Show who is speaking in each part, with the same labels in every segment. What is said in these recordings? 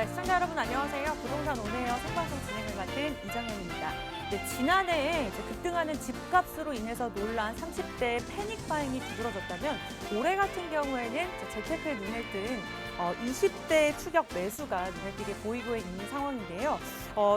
Speaker 1: 네, 시청자 여러분 안녕하세요. 부동산 온에어 생방송 진행을 맡은 이정현입니다. 네, 지난해에 급등하는 집값으로 인해서 놀란 30대의 패닉 바잉이 두드러졌다면 올해 같은 경우에는 재테크에 눈에 뜬 20대 추격 매수가 눈에 띄게 보이고 있는 상황인데요.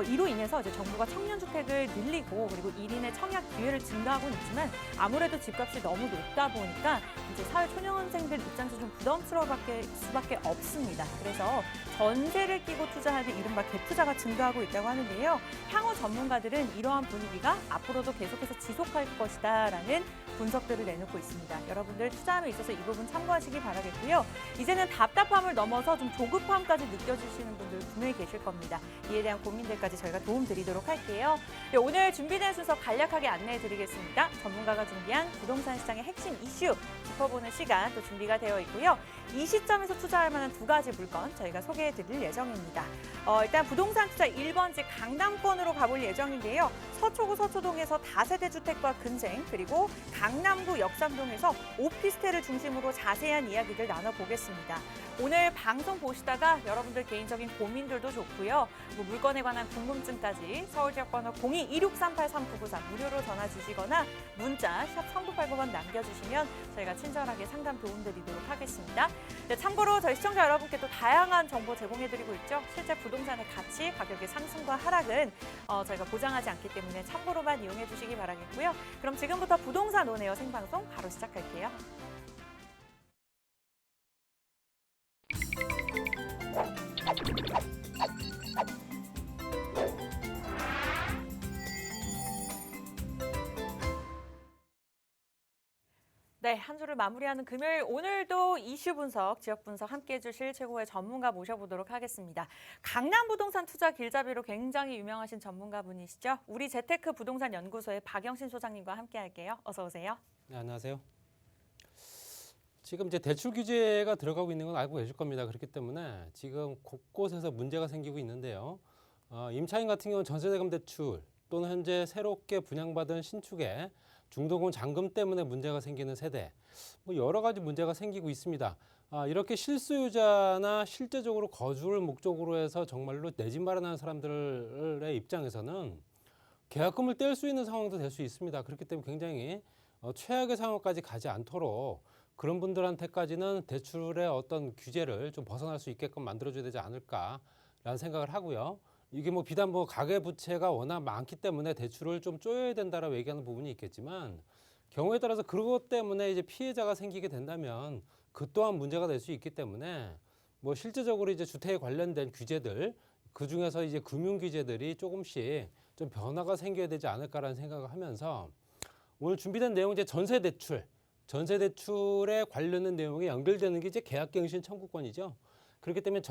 Speaker 1: 이로 인해서 이제 정부가 청년 주택을 늘리고 그리고 1인의 청약 기회를 증가하고는 있지만 아무래도 집값이 너무 높다 보니까 이제 사회 초년생들 입장에서 좀 부담스러울 수밖에 없습니다. 그래서 전세를 끼고 투자하는 이른바 갭 투자가 증가하고 있다고 하는데요. 향후 전문가들은 이러한 분위기가 앞으로도 계속해서 지속할 것이다라는 분석들을 내놓고 있습니다. 여러분들 투자함에 있어서 이 부분 참고하시기 바라겠고요. 이제는 답답함을 넘어서 좀 조급함까지 느껴지시는 분들 분명히 계실 겁니다. 이에 대한 고민들까지 저희가 도움드리도록 할게요. 네, 오늘 준비된 순서 간략하게 안내해드리겠습니다. 전문가가 준비한 부동산 시장의 핵심 이슈 짚어보는 시간 또 준비가 되어 있고요. 이 시점에서 투자할 만한 두 가지 물건 저희가 소개해드릴 예정입니다. 일단 부동산 투자 1번지 강남권으로 가볼 예정인데요. 서초구 서초동에서 다세대 주택과 근생 그리고 강남구 역삼동에서 오피스텔을 중심으로 자세한 이야기들 나눠보겠습니다. 오늘 방송 보시다가 여러분들 개인적인 고민들도 좋고요. 물건에 관한 궁금증까지 서울지역 번호 02-2638-3993 무료로 전화 주시거나 문자 샵 3989번 남겨주시면 저희가 친절하게 상담 도움드리도록 하겠습니다. 네, 참고로 저희 시청자 여러분께 또 다양한 정보 제공해드리고 있죠. 실제 부동산의 가치, 가격의 상승과 하락은 저희가 보장하지 않기 때문에 참고로만 이용해 주시기 바라겠고요. 그럼 지금부터 부동산 온에어 생방송 바로 시작할게요. 네, 한 주를 마무리하는 금요일 오늘도 이슈 분석, 지역 분석 함께해 주실 최고의 전문가 모셔보도록 하겠습니다. 강남 부동산 투자 길잡이로 굉장히 유명하신 전문가분이시죠. 우리 재테크 부동산 연구소의 박영신 소장님과 함께할게요. 어서 오세요.
Speaker 2: 네, 안녕하세요. 지금 이제 대출 규제가 들어가고 있는 건 알고 계실 겁니다. 그렇기 때문에 지금 곳곳에서 문제가 생기고 있는데요. 임차인 같은 경우는 전세대금 대출 또는 현재 새롭게 분양받은 신축에 중도금 잔금 때문에 문제가 생기는 세대, 뭐 여러 가지 문제가 생기고 있습니다. 이렇게 실수요자나 실제적으로 거주를 목적으로 해서 정말로 내 집 마련하는 사람들의 입장에서는 계약금을 뗄 수 있는 상황도 될 수 있습니다. 그렇기 때문에 굉장히 최악의 상황까지 가지 않도록 그런 분들한테까지는 대출의 어떤 규제를 좀 벗어날 수 있게끔 만들어줘야 되지 않을까라는 생각을 하고요. 이게 뭐 비단 뭐 가계부채가 워낙 많기 때문에 대출을 좀 쪼여야 된다라고 얘기하는 부분이 있겠지만 경우에 따라서 그것 때문에 이제 피해자가 생기게 된다면 그 또한 문제가 될 수 있기 때문에 뭐 실제적으로 이제 주택에 관련된 규제들 그 중에서 이제 금융 규제들이 조금씩 좀 변화가 생겨야 되지 않을까라는 생각을 하면서 오늘 준비된 내용은 이제 전세 대출에 관련된 내용에 연결되는 게 이제 계약갱신 청구권이죠. 그렇기 때문에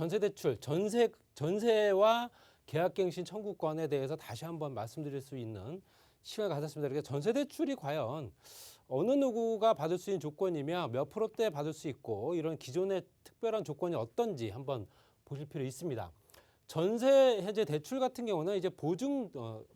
Speaker 2: 전세와 계약갱신 청구권에 대해서 다시 한번 말씀드릴 수 있는 시간을 가졌습니다. 그러니까 전세 대출이 과연 어느 누구가 받을 수 있는 조건이며 몇 %대 받을 수 있고 이런 기존의 특별한 조건이 어떤지 한번 보실 필요 있습니다. 전세 현재 대출 같은 경우는 이제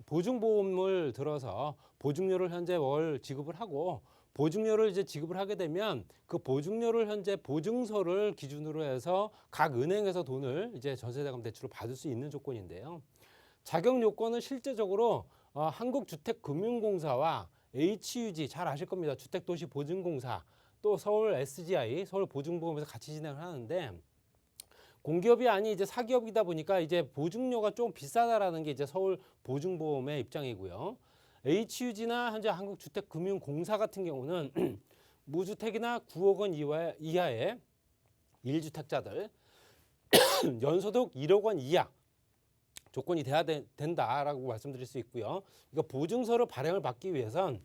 Speaker 2: 보증보험을 들어서 보증료를 현재 월 지급을 하고 보증료를 이제 지급을 하게 되면 그 보증료를 현재 보증서를 기준으로 해서 각 은행에서 돈을 이제 전세자금 대출을 받을 수 있는 조건인데요. 자격 요건은 실제적으로 한국주택금융공사와 HUG 잘 아실 겁니다. 주택도시보증공사 또 서울 SGI 서울보증보험에서 같이 진행을 하는데 공기업이 아닌 이제 사기업이다 보니까 이제 보증료가 좀 비싸다라는 게 이제 서울보증보험의 입장이고요. HUG나 현재 한국주택금융공사 같은 경우는 무주택이나 9억 원 이하의 1주택자들 연소득 1억 원 이하 조건이 돼야 된다라고 말씀드릴 수 있고요. 그러니까 보증서를 발행을 받기 위해선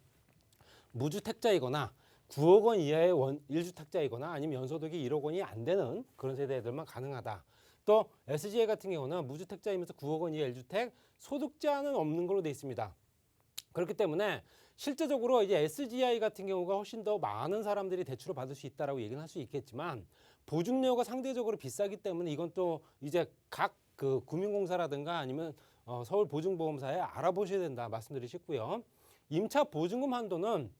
Speaker 2: 무주택자이거나 9억 원 이하의 1주택자이거나 아니면 연소득이 1억 원이 안 되는 그런 세대들만 가능하다. 또 SGI 같은 경우는 무주택자이면서 9억 원 이하 1주택, 소득자는 없는 걸로 돼 있습니다. 그렇기 때문에 실제적으로 이제 SGI 같은 경우가 훨씬 더 많은 사람들이 대출을 받을 수 있다라고 얘기는 할 수 있겠지만 보증료가 상대적으로 비싸기 때문에 이건 또 이제 각 그 금융공사라든가 아니면 서울보증보험사에 알아보셔야 된다 말씀드리고 싶고요. 임차 보증금 한도는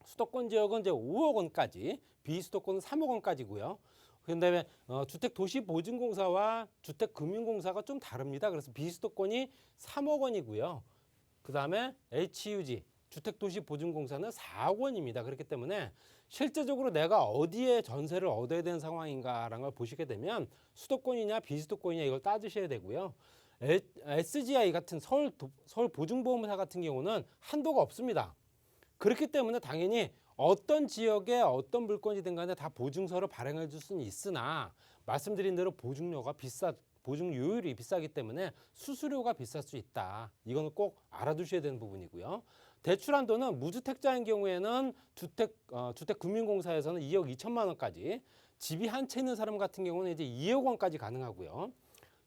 Speaker 2: 수도권 지역은 이제 5억 원까지, 비수도권은 3억 원까지고요. 그다음에 주택도시보증공사와 주택금융공사가 좀 다릅니다. 그래서 비수도권이 3억 원이고요. 그다음에 HUG 주택도시보증공사는 4억 원입니다. 그렇기 때문에 실제적으로 내가 어디에 전세를 얻어야 되는 상황인가라는 걸 보시게 되면 수도권이냐 비수도권이냐 이걸 따지셔야 되고요. SGI 같은 서울보증보험사 같은 경우는 한도가 없습니다. 그렇기 때문에 당연히 어떤 지역에 어떤 물건이든 간에 다 보증서를 발행해 줄 수는 있으나 말씀드린 대로 보증료율이 비싸기 때문에 수수료가 비쌀 수 있다. 이거는 꼭 알아두셔야 되는 부분이고요. 대출 한도는 무주택자인 경우에는 주택금융공사에서는 2억 2천만 원까지, 집이 한 채 있는 사람 같은 경우는 이제 2억 원까지 가능하고요.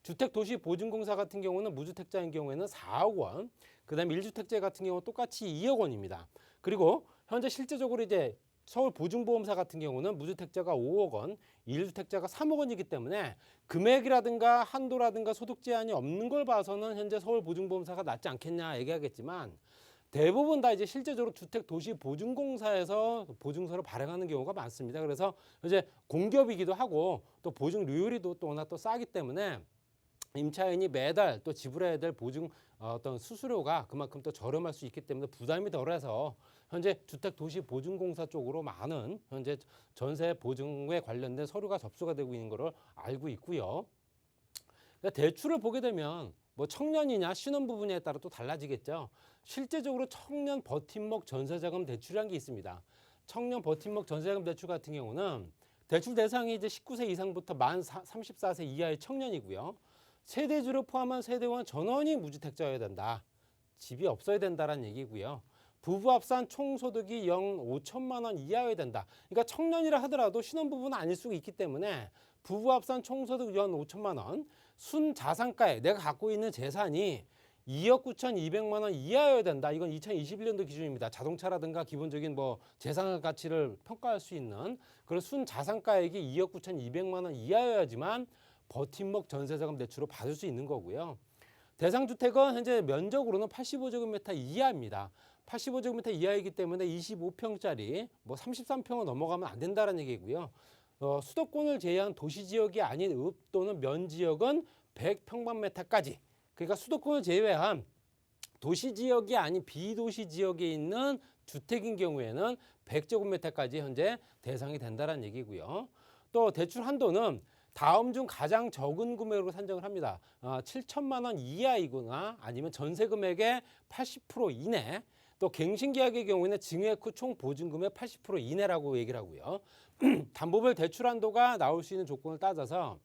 Speaker 2: 주택도시보증공사 같은 경우는 무주택자인 경우에는 4억 원, 그다음에 1주택자 같은 경우는 똑같이 2억 원입니다. 그리고 현재 실제적으로 이제 서울보증보험사 같은 경우는 무주택자가 5억 원, 1주택자가 3억 원이기 때문에 금액이라든가 한도라든가 소득 제한이 없는 걸 봐서는 현재 서울보증보험사가 낫지 않겠냐 얘기하겠지만 대부분 다 이제 실제적으로 주택도시보증공사에서 보증서를 발행하는 경우가 많습니다. 그래서 이제 공기업이기도 하고 또 보증료율이 또 워낙 또 싸기 때문에 임차인이 매달 또 지불해야 될 보증 어떤 수수료가 그만큼 또 저렴할 수 있기 때문에 부담이 덜해서 현재 주택도시보증공사 쪽으로 많은 현재 전세 보증에 관련된 서류가 접수가 되고 있는 것을 알고 있고요. 그러니까 대출을 보게 되면 뭐 청년이냐 신혼부부냐에 따라 또 달라지겠죠. 실제적으로 청년 버팀목 전세자금 대출이라는 게 있습니다. 청년 버팀목 전세자금 대출 같은 경우는 대출 대상이 이제 19세 이상부터 만 34세 이하의 청년이고요. 세대주를 포함한 세대원 전원이 무주택자여야 된다. 집이 없어야 된다라는 얘기고요. 부부 합산 총소득이 연 5천만 원 이하여야 된다. 그러니까 청년이라 하더라도 신혼부부는 아닐 수가 있기 때문에 부부 합산 총소득 연 5천만 원, 순자산가액 내가 갖고 있는 재산이 2억 9,200만 원 이하여야 된다. 이건 2021년도 기준입니다. 자동차라든가 기본적인 뭐 재산 가치를 평가할 수 있는 그런 순자산가액이 2억 9,200만 원 이하여야지만 버팀목 전세자금 대출을 받을 수 있는 거고요. 대상주택은 현재 면적으로는 85제곱미터 이하입니다. 85제곱미터 이하이기 때문에 25평짜리 뭐 33평을 넘어가면 안 된다는 얘기고요. 수도권을 제외한 도시지역이 아닌 읍 또는 면지역은 100평방미터까지. 그러니까 수도권을 제외한 도시지역이 아닌 비도시지역에 있는 주택인 경우에는 100제곱미터까지 현재 대상이 된다는 얘기고요. 또 대출 한도는 다음 중 가장 적은 금액으로 산정을 합니다. 7천만 원 이하이거나 아니면 전세 금액의 80% 이내, 또 갱신계약의 경우에는 증액 후 총 보증금의 80% 이내라고 얘기를 하고요. 담보별 대출 한도가 나올 수 있는 조건을 따져서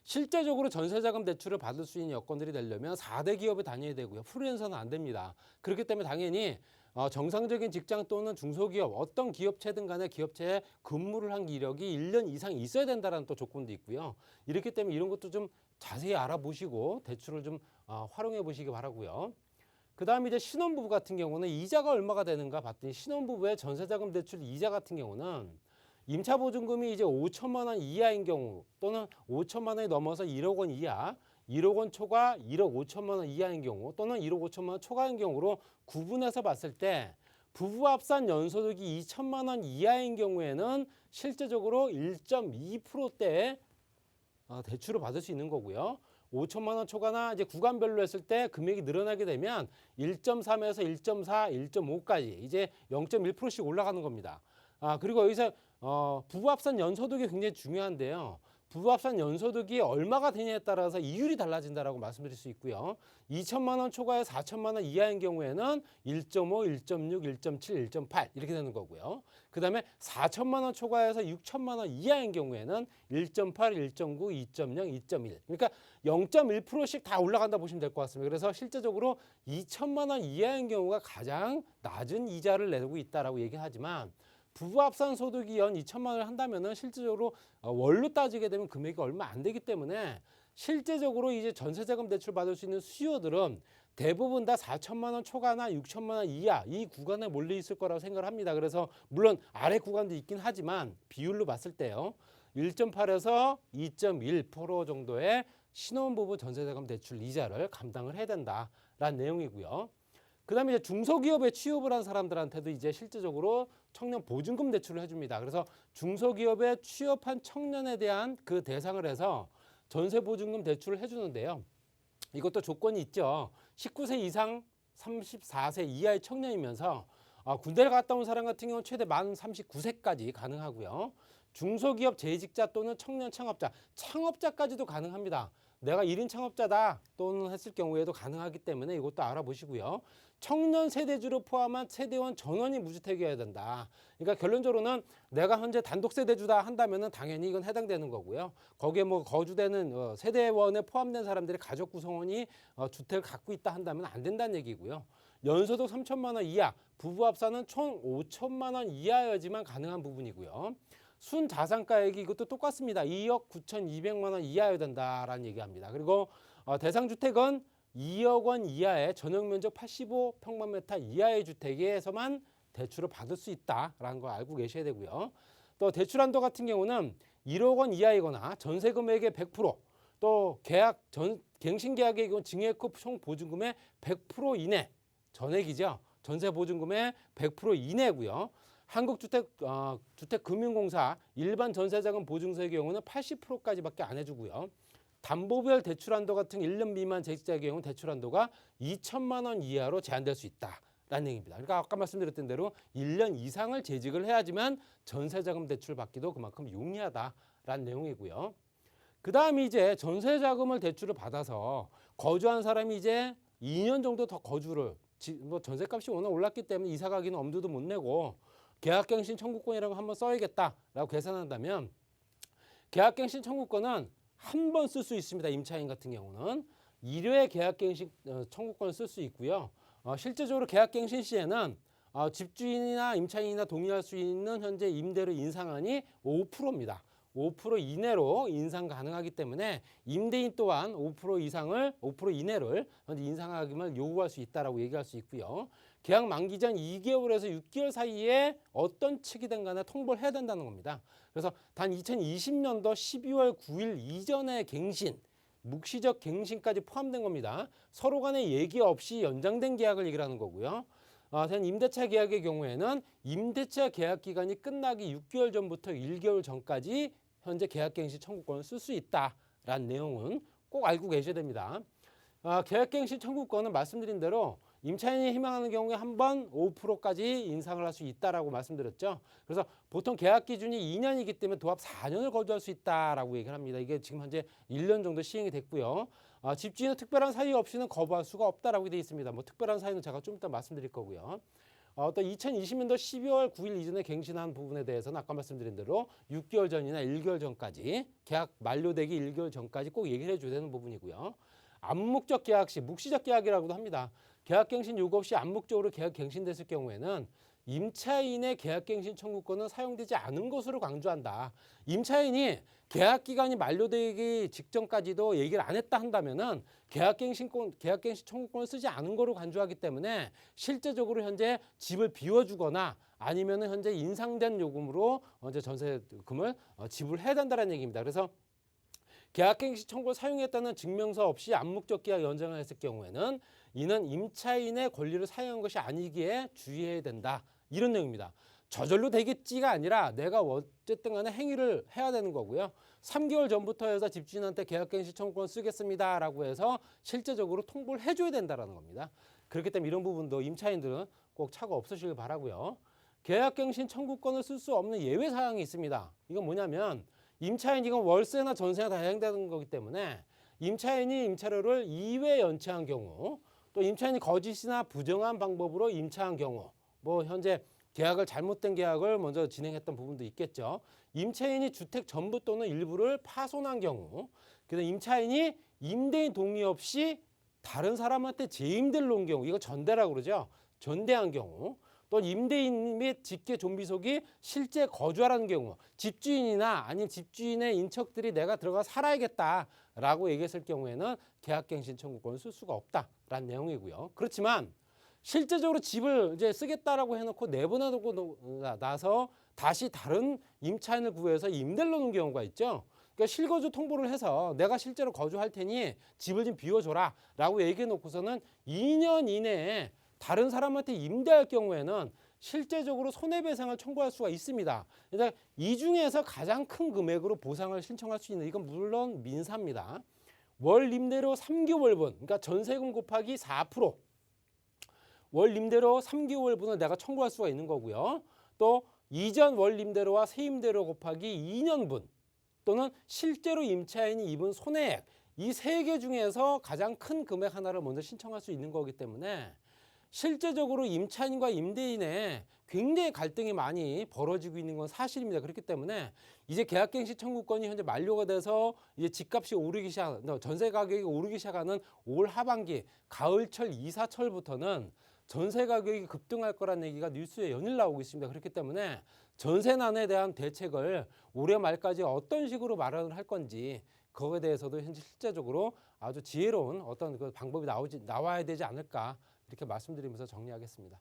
Speaker 2: 실제적으로 전세자금 대출을 받을 수 있는 여건들이 되려면 4대 기업에 다녀야 되고요. 프리랜서는 안 됩니다. 그렇기 때문에 당연히 정상적인 직장 또는 중소기업 어떤 기업체든 간에 기업체에 근무를 한 이력이 1년 이상 있어야 된다는 또 조건도 있고요. 이렇기 때문에 이런 것도 좀 자세히 알아보시고 대출을 좀 활용해 보시기 바라고요. 그 다음에 이제 신혼부부 같은 경우는 이자가 얼마가 되는가 봤더니 신혼부부의 전세자금 대출 이자 같은 경우는 임차보증금이 이제 5천만 원 이하인 경우 또는 5천만 원이 넘어서 1억 원 이하, 1억 원 초과 1억 5천만 원 이하인 경우 또는 1억 5천만 원 초과인 경우로 구분해서 봤을 때 부부 합산 연소득이 2천만 원 이하인 경우에는 실제적으로 1.2%대의 대출을 받을 수 있는 거고요. 5천만 원 초과나 이제 구간별로 했을 때 금액이 늘어나게 되면 1.3에서 1.4, 1.5까지 이제 0.1%씩 올라가는 겁니다. 그리고 여기서 부부 합산 연소득이 굉장히 중요한데요. 부부 합산 연소득이 얼마가 되냐에 따라서 이율이 달라진다라고 말씀드릴 수 있고요. 2천만 원 초과에 4천만 원 이하인 경우에는 1.5, 1.6, 1.7, 1.8 이렇게 되는 거고요. 그다음에 4천만 원 초과에서 6천만 원 이하인 경우에는 1.8, 1.9, 2.0, 2.1. 그러니까 0.1%씩 다 올라간다 보시면 될 것 같습니다. 그래서 실제적으로 2천만 원 이하인 경우가 가장 낮은 이자를 내고 있다라고 얘기하지만 부부 합산 소득이 연 2천만 원을 한다면은 실질적으로 월로 따지게 되면 금액이 얼마 안 되기 때문에 실제적으로 이제 전세자금 대출 받을 수 있는 수요들은 대부분 다 4천만 원 초과나 6천만 원 이하 이 구간에 몰려 있을 거라고 생각을 합니다. 그래서 물론 아래 구간도 있긴 하지만 비율로 봤을 때요. 1.8에서 2.1% 정도의 신혼부부 전세자금 대출 이자를 감당을 해야 된다라는 내용이고요. 그 다음에 이제 중소기업에 취업을 한 사람들한테도 이제 실제적으로 청년 보증금 대출을 해줍니다. 그래서 중소기업에 취업한 청년에 대한 그 대상을 해서 전세 보증금 대출을 해주는데요. 이것도 조건이 있죠. 19세 이상 34세 이하의 청년이면서 군대를 갔다 온 사람 같은 경우는 최대 만 39세까지 가능하고요. 중소기업 재직자 또는 청년 창업자까지도 가능합니다. 내가 1인 창업자다 또는 했을 경우에도 가능하기 때문에 이것도 알아보시고요. 청년 세대주를 포함한 세대원 전원이 무주택이어야 된다. 그러니까 결론적으로는 내가 현재 단독 세대주다 한다면은 당연히 이건 해당되는 거고요. 거기에 뭐 거주되는 세대원에 포함된 사람들의 가족 구성원이 주택을 갖고 있다 한다면 안 된다는 얘기고요. 연소득 3천만 원 이하, 부부 합산은 총 5천만 원 이하여야지만 가능한 부분이고요. 순자산가액이 이것도 똑같습니다. 2억 9,200만 원 이하여야 된다라는 얘기합니다. 그리고 대상 주택은 2억 원 이하의 전용 면적 85평방미터 이하의 주택에서만 대출을 받을 수 있다라는 거 알고 계셔야 되고요. 또 대출 한도 같은 경우는 1억 원 이하이거나 전세 금액의 100%, 또 갱신 계약의 경우 증액후 총 보증금의 100% 이내, 전액이죠. 전세 보증금의 100% 이내고요. 한국주택금융공사 일반 전세자금 보증서의 경우는 80%까지밖에 안 해주고요. 담보별 대출 한도 같은 1년 미만 재직자의 경우는 대출 한도가 2천만 원 이하로 제한될 수 있다라는 얘기입니다. 그러니까 아까 말씀드렸던 대로 1년 이상을 재직을 해야지만 전세자금 대출 받기도 그만큼 용이하다라는 내용이고요. 그 다음에 이제 전세자금을 대출을 받아서 거주한 사람이 이제 2년 정도 더 거주를, 뭐 전세값이 워낙 올랐기 때문에 이사 가기는 엄두도 못 내고 계약갱신 청구권이라고 한번 써야겠다라고 계산한다면 계약갱신 청구권은 한 번 쓸 수 있습니다. 임차인 같은 경우는 1회 계약갱신 청구권을 쓸 수 있고요. 실제적으로 계약갱신 시에는 집주인이나 임차인이나 동의할 수 있는 현재 임대료 인상안이 5%입니다. 5% 이내로 인상 가능하기 때문에 임대인 또한 5% 이내를 인상하기만 요구할 수 있다라고 얘기할 수 있고요. 계약 만기 전 2개월에서 6개월 사이에 어떤 측이든 간에 통보를 해야 된다는 겁니다. 그래서 단 2020년도 12월 9일 이전의 갱신, 묵시적 갱신까지 포함된 겁니다. 서로 간에 얘기 없이 연장된 계약을 얘기하는 거고요. 임대차 계약의 경우에는 임대차 계약 기간이 끝나기 6개월 전부터 1개월 전까지 현재 계약갱신 청구권을 쓸 수 있다라는 내용은 꼭 알고 계셔야 됩니다. 계약갱신 청구권은 말씀드린 대로 임차인이 희망하는 경우에 한 번 5%까지 인상을 할 수 있다라고 말씀드렸죠. 그래서 보통 계약 기준이 2년이기 때문에 도합 4년을 거주할 수 있다라고 얘기를 합니다. 이게 지금 현재 1년 정도 시행이 됐고요. 집주인은 특별한 사유 없이는 거부할 수가 없다라고 되어 있습니다. 뭐 특별한 사유는 제가 좀 이따 말씀드릴 거고요. 또 2020년도 12월 9일 이전에 갱신한 부분에 대해서는 아까 말씀드린 대로 6개월 전이나 1개월 전까지 계약 만료되기 1개월 전까지 꼭 얘기를 해줘야 되는 부분이고요. 암묵적 계약 시 묵시적 계약이라고도 합니다. 계약갱신 요구 없이 암묵적으로 계약 갱신됐을 경우에는 임차인의 계약갱신 청구권은 사용되지 않은 것으로 강조한다. 임차인이 계약기간이 만료되기 직전까지도 얘기를 안 했다 한다면은 계약갱신 청구권을 쓰지 않은 거로 간주하기 때문에 실제적으로 현재 집을 비워주거나 아니면은 현재 인상된 요금으로 이제 전세금을 지불해야 된다는 얘기입니다. 그래서 계약갱신 청구를 사용했다는 증명서 없이 암묵적 계약 연장을 했을 경우에는 이는 임차인의 권리를 사용한 것이 아니기에 주의해야 된다. 이런 내용입니다. 저절로 되겠지가 아니라 내가 어쨌든 간에 행위를 해야 되는 거고요. 3개월 전부터 해서 집주인한테 계약갱신 청구권 쓰겠습니다라고 해서 실제적으로 통보를 해줘야 된다는 겁니다. 그렇기 때문에 이런 부분도 임차인들은 꼭 착오 없으시길 바라고요. 계약갱신 청구권을 쓸 수 없는 예외 사항이 있습니다. 이건 뭐냐면 임차인 이건 월세나 전세나 다 해당되는 거기 때문에 임차인이 임차료를 2회 연체한 경우, 또 임차인이 거짓이나 부정한 방법으로 임차한 경우, 뭐 현재 계약을 잘못된 계약을 먼저 진행했던 부분도 있겠죠. 임차인이 주택 전부 또는 일부를 파손한 경우, 그다음 임차인이 임대인 동의 없이 다른 사람한테 재임대를 놓은 경우, 이거 전대라고 그러죠. 전대한 경우, 또 임대인 및 직계 좀비속이 실제 거주하라는 경우, 집주인이나 아니면 집주인의 인척들이 내가 들어가 살아야겠다라고 얘기했을 경우에는 계약갱신 청구권을 쓸 수가 없다라는 내용이고요. 그렇지만 실제적으로 집을 이제 쓰겠다라고 해놓고 내보내놓고 나서 다시 다른 임차인을 구해서 임대를 놓는 경우가 있죠. 그러니까 실거주 통보를 해서 내가 실제로 거주할 테니 집을 좀 비워줘라 라고 얘기해 놓고서는 2년 이내에 다른 사람한테 임대할 경우에는 실제적으로 손해배상을 청구할 수가 있습니다. 그러니까 이 중에서 가장 큰 금액으로 보상을 신청할 수 있는 이건 물론 민사입니다. 월 임대료 3개월분, 그러니까 전세금 곱하기 4%, 월 임대료 3개월분을 내가 청구할 수가 있는 거고요. 또 이전 월 임대료와 새 임대료 곱하기 2년분 또는 실제로 임차인이 입은 손해액, 이 세 개 중에서 가장 큰 금액 하나를 먼저 신청할 수 있는 거기 때문에 실제적으로 임차인과 임대인의 굉장히 갈등이 많이 벌어지고 있는 건 사실입니다. 그렇기 때문에 이제 계약갱신 청구권이 현재 만료가 돼서 이제 집값이 오르기 시작하는, 전세 가격이 오르기 시작하는 올 하반기, 가을철 이사철부터는 전세 가격이 급등할 거라는 얘기가 뉴스에 연일 나오고 있습니다. 그렇기 때문에 전세난에 대한 대책을 올해 말까지 어떤 식으로 마련을 할 건지 그거에 대해서도 현재 실제적으로 아주 지혜로운 어떤 그 방법이 나와야 되지 않을까 이렇게 말씀드리면서 정리하겠습니다.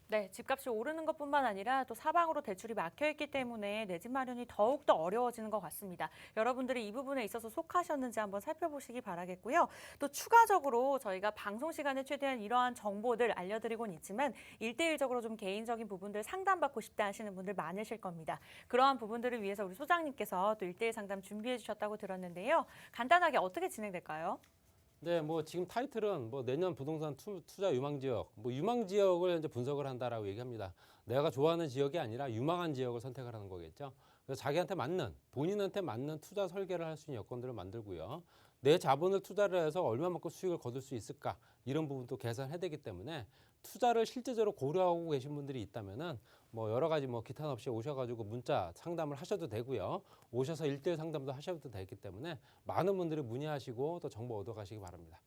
Speaker 1: 네, 집값이 오르는 것뿐만 아니라 또 사방으로 대출이 막혀있기 때문에 내 집 마련이 더욱더 어려워지는 것 같습니다. 여러분들이 이 부분에 있어서 속하셨는지 한번 살펴보시기 바라겠고요. 또 추가적으로 저희가 방송 시간에 최대한 이러한 정보들 알려드리고는 있지만 1대1적으로 좀 개인적인 부분들 상담받고 싶다 하시는 분들 많으실 겁니다. 그러한 부분들을 위해서 우리 소장님께서 또 1대1 상담 준비해 주셨다고 들었는데요. 간단하게 어떻게 진행될까요?
Speaker 2: 네, 뭐 지금 타이틀은 뭐 내년 부동산 투자 유망 지역, 뭐 유망 지역을 이제 분석을 한다라고 얘기합니다. 내가 좋아하는 지역이 아니라 유망한 지역을 선택을 하는 거겠죠. 그래서 자기한테 맞는, 본인한테 맞는 투자 설계를 할 수 있는 여건들을 만들고요. 내 자본을 투자를 해서 얼마만큼 수익을 거둘 수 있을까 이런 부분도 계산해야 되기 때문에 투자를 실제적으로 고려하고 계신 분들이 있다면은 뭐 여러 가지 뭐 기탄 없이 오셔가지고 문자 상담을 하셔도 되고요. 오셔서 1대1 상담도 하셔도 되기 때문에 많은 분들이 문의하시고 또 정보 얻어가시기 바랍니다.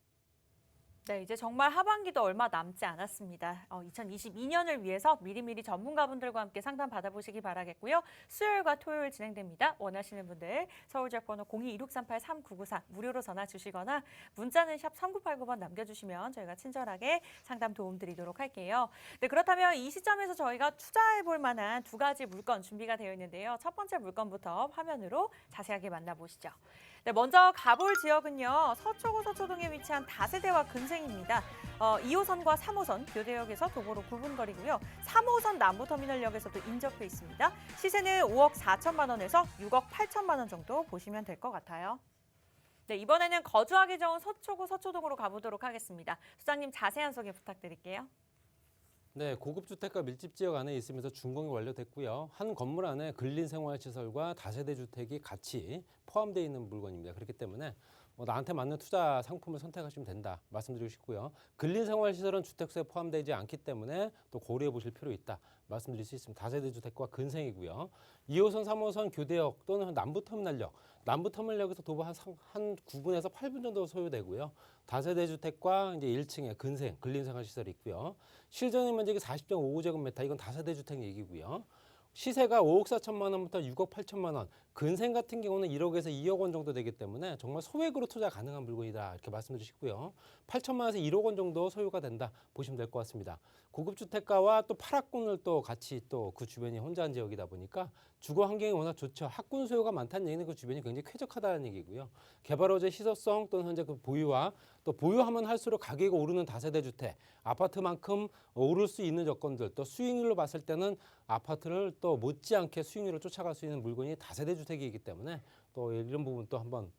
Speaker 1: 네, 이제 정말 하반기도 얼마 남지 않았습니다. 2022년을 위해서 미리미리 전문가분들과 함께 상담 받아보시기 바라겠고요. 수요일과 토요일 진행됩니다. 원하시는 분들 서울지역번호 0226383994 무료로 전화 주시거나 문자는 샵 3989번 남겨주시면 저희가 친절하게 상담 도움드리도록 할게요. 네, 그렇다면 이 시점에서 저희가 투자해볼 만한 두 가지 물건 준비가 되어 있는데요. 첫 번째 물건부터 화면으로 자세하게 만나보시죠. 네, 먼저 가볼 지역은요. 서초구 서초동에 위치한 다세대와 근생입니다. 2호선과 3호선 교대역에서 도보로 9분 거리고요. 3호선 남부터미널역에서도 인접해 있습니다. 시세는 5억 4천만 원에서 6억 8천만 원 정도 보시면 될 것 같아요. 네, 이번에는 거주하기 좋은 서초구 서초동으로 가보도록 하겠습니다. 소장님 자세한 소개 부탁드릴게요.
Speaker 2: 네, 고급 주택가 밀집 지역 안에 있으면서 준공이 완료됐고요. 한 건물 안에 근린 생활시설과 다세대 주택이 같이 포함되어 있는 물건입니다. 그렇기 때문에 나한테 맞는 투자 상품을 선택하시면 된다 말씀드리고 싶고요. 근린 생활시설은 주택수에 포함되지 않기 때문에 또 고려해 보실 필요 있다 말씀드릴 수 있습니다. 다세대 주택과 근생이고요. 2호선, 3호선 교대역 또는 남부터미널역, 남부터미널역에서 도보 한 9분에서 8분 정도 소요되고요. 다세대 주택과 이제 1층에 근생, 근린 생활시설이 있고요. 실전의 면적이 40.55제곱미터, 이건 다세대 주택 얘기고요. 시세가 5억 4천만 원부터 6억 8천만 원, 근생 같은 경우는 1억에서 2억 원 정도 되기 때문에 정말 소액으로 투자 가능한 물건이다 이렇게 말씀드리시고요. 8천만 원에서 1억 원 정도 소유가 된다 보시면 될 것 같습니다. 고급 주택가와 또 파락군을 또 같이 또 그 주변이 혼잡한 지역이다 보니까 주거 환경이 워낙 좋죠. 학군 수요가 많다는 얘기는 그 주변이 굉장히 쾌적하다는 얘기고요. 개발 호재 희소성 또는 현재 그 보유와 또 보유하면 할수록 가격이 오르는 다세대 주택, 아파트만큼 오를 수 있는 여건들, 또 수익률로 봤을 때는 아파트를 또 못지않게 수익률을 쫓아갈 수 있는 물건이 다세대 주택이기 때문에 또 이런 부분 또 한번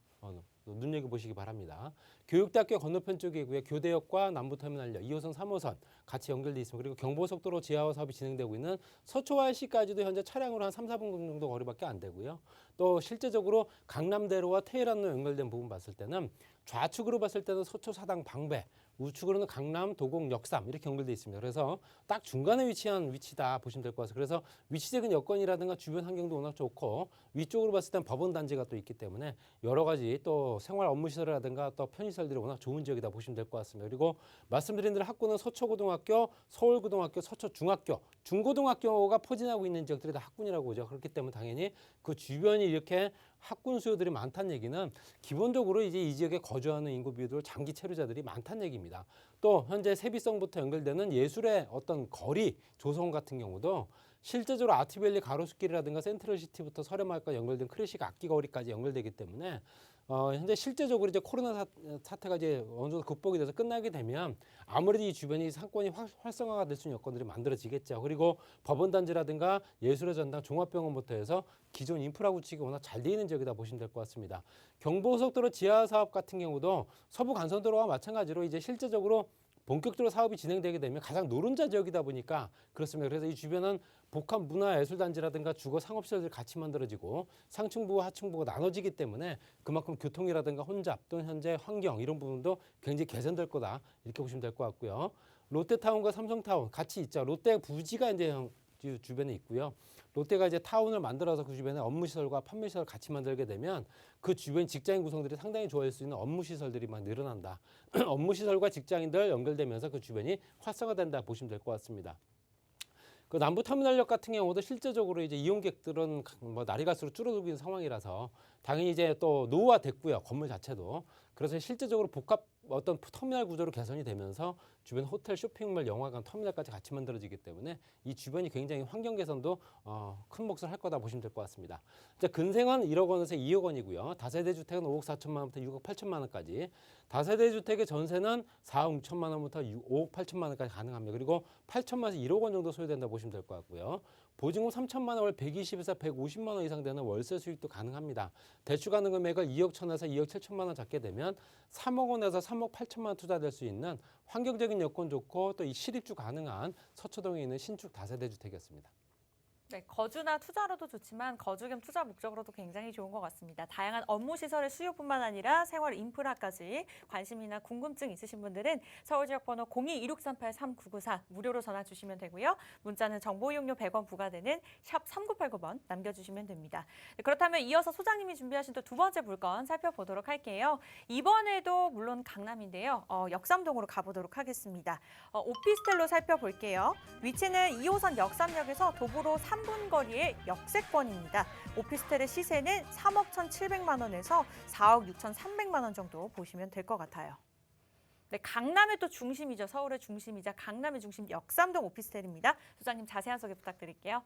Speaker 2: 눈여겨보시기 바랍니다. 교육대학교 건너편 쪽이고요. 교대역과 남부터미널역, 2호선, 3호선 같이 연결돼 있습니다. 그리고 경부고속도로 지하화 사업이 진행되고 있는 서초와시까지도 현재 차량으로 한 3, 4분 정도 거리밖에 안 되고요. 또 실제적으로 강남대로와 테헤란로 연결된 부분 봤을 때는 좌측으로 봤을 때는 서초 사당 방배, 우측으로는 강남, 도곡, 역삼 이렇게 연결돼 있습니다. 그래서 딱 중간에 위치한 위치다 보시면 될 것 같아요. 그래서 위치적인 여건이라든가 주변 환경도 워낙 좋고 위쪽으로 봤을 땐 법원 단지가 또 있기 때문에 여러 가지 또 생활 업무 시설이라든가 또 편의시설들이 워낙 좋은 지역이다 보시면 될 것 같습니다. 그리고 말씀드린 대로 학군은 서초고등학교, 서울고등학교, 서초중학교, 중고등학교가 포진하고 있는 지역들이 다 학군이라고 보죠. 그렇기 때문에 당연히 그 주변이 이렇게 학군 수요들이 많다는 얘기는 기본적으로 이제 이 지역에 거주하는 인구 비율 장기 체류자들이 많다는 얘기입니다. 또 현재 세비성부터 연결되는 예술의 어떤 거리 조성 같은 경우도 실제적으로 아트밸리 가로수길이라든가 센트럴시티부터 서려마을까지 연결된 클래식 악기 거리까지 연결되기 때문에 현재 실제적으로 이제 코로나 사태가 이제 어느 정도 극복이 돼서 끝나게 되면 아무래도 이 주변이 상권이 활성화가 될 수 있는 여건들이 만들어지겠죠. 그리고 법원단지라든가 예술의 전당, 종합병원부터 해서 기존 인프라 구축이 워낙 잘 돼 있는 지역이다 보시면 될 것 같습니다. 경부고속도로 지하 사업 같은 경우도 서부 간선도로와 마찬가지로 이제 실제적으로 본격적으로 사업이 진행되게 되면 가장 노른자 지역이다 보니까 그렇습니다. 그래서 이 주변은 복합 문화 예술단지라든가 주거 상업시설들이 같이 만들어지고 상층부와 하층부가 나눠지기 때문에 그만큼 교통이라든가 혼잡 또는 현재 환경 이런 부분도 굉장히 개선될 거다 이렇게 보시면 될 것 같고요. 롯데타운과 삼성타운 같이 있죠. 롯데 부지가 이제 주변에 있고요. 롯데가 이제 타운을 만들어서 그 주변에 업무시설과 판매시설 같이 만들게 되면 그 주변 직장인 구성들이 상당히 좋아할 수 있는 업무시설들이 막 늘어난다. 업무시설과 직장인들 연결되면서 그 주변이 활성화된다 보시면 될 것 같습니다. 그 남부터미널역 같은 경우도 실제적으로 이제 이용객들은 뭐 날이 갈수록 줄어들고 있는 상황이라서 당연히 이제 또 노후화됐고요. 건물 자체도. 그래서 실제적으로 복합 어떤 터미널 구조로 개선이 되면서 주변 호텔, 쇼핑몰, 영화관, 터미널까지 같이 만들어지기 때문에 이 주변이 굉장히 환경 개선도 큰 몫을 할 거다 보시면 될 것 같습니다. 이제 근생은 1억 원에서 2억 원이고요. 다세대 주택은 5억 4천만 원부터 6억 8천만 원까지. 다세대 주택의 전세는 4억 6천만 원부터 5억 8천만 원까지 가능합니다. 그리고 8천만 원에서 1억 원 정도 소요된다 보시면 될 것 같고요. 보증금 3천만 원 월 120에서 150만 원 이상 되는 월세 수익도 가능합니다. 대출 가능 금액을 2억 1천에서 2억 7천만 원 잡게 되면 3억 원에서 3억 8천만 원 투자될 수 있는 환경적인 여건 좋고 또 이 실입주 가능한 서초동에 있는 신축 다세대 주택이었습니다.
Speaker 1: 네, 거주나 투자로도 좋지만 거주 겸 투자 목적으로도 굉장히 좋은 것 같습니다. 다양한 업무 시설의 수요뿐만 아니라 생활 인프라까지 관심이나 궁금증 있으신 분들은 서울 지역 번호 02-2638-3994 무료로 전화 주시면 되고요. 문자는 정보 이용료 100원 부과되는 샵 3989번 남겨주시면 됩니다. 네, 그렇다면 이어서 소장님이 준비하신 또 두 번째 물건 살펴보도록 할게요. 이번에도 물론 강남인데요. 역삼동으로 가보도록 하겠습니다. 오피스텔로 살펴볼게요. 위치는 2호선 역삼역에서 도보로 3분 거리의 역세권입니다. 오피스텔의 시세는 3억 1,700만 원에서 4억 6,300만 원 정도 보시면 될 것 같아요. 네, 강남의 또 중심이죠. 서울의 중심이자 강남의 중심 역삼동 오피스텔입니다. 소장님 자세한 소개 부탁드릴게요.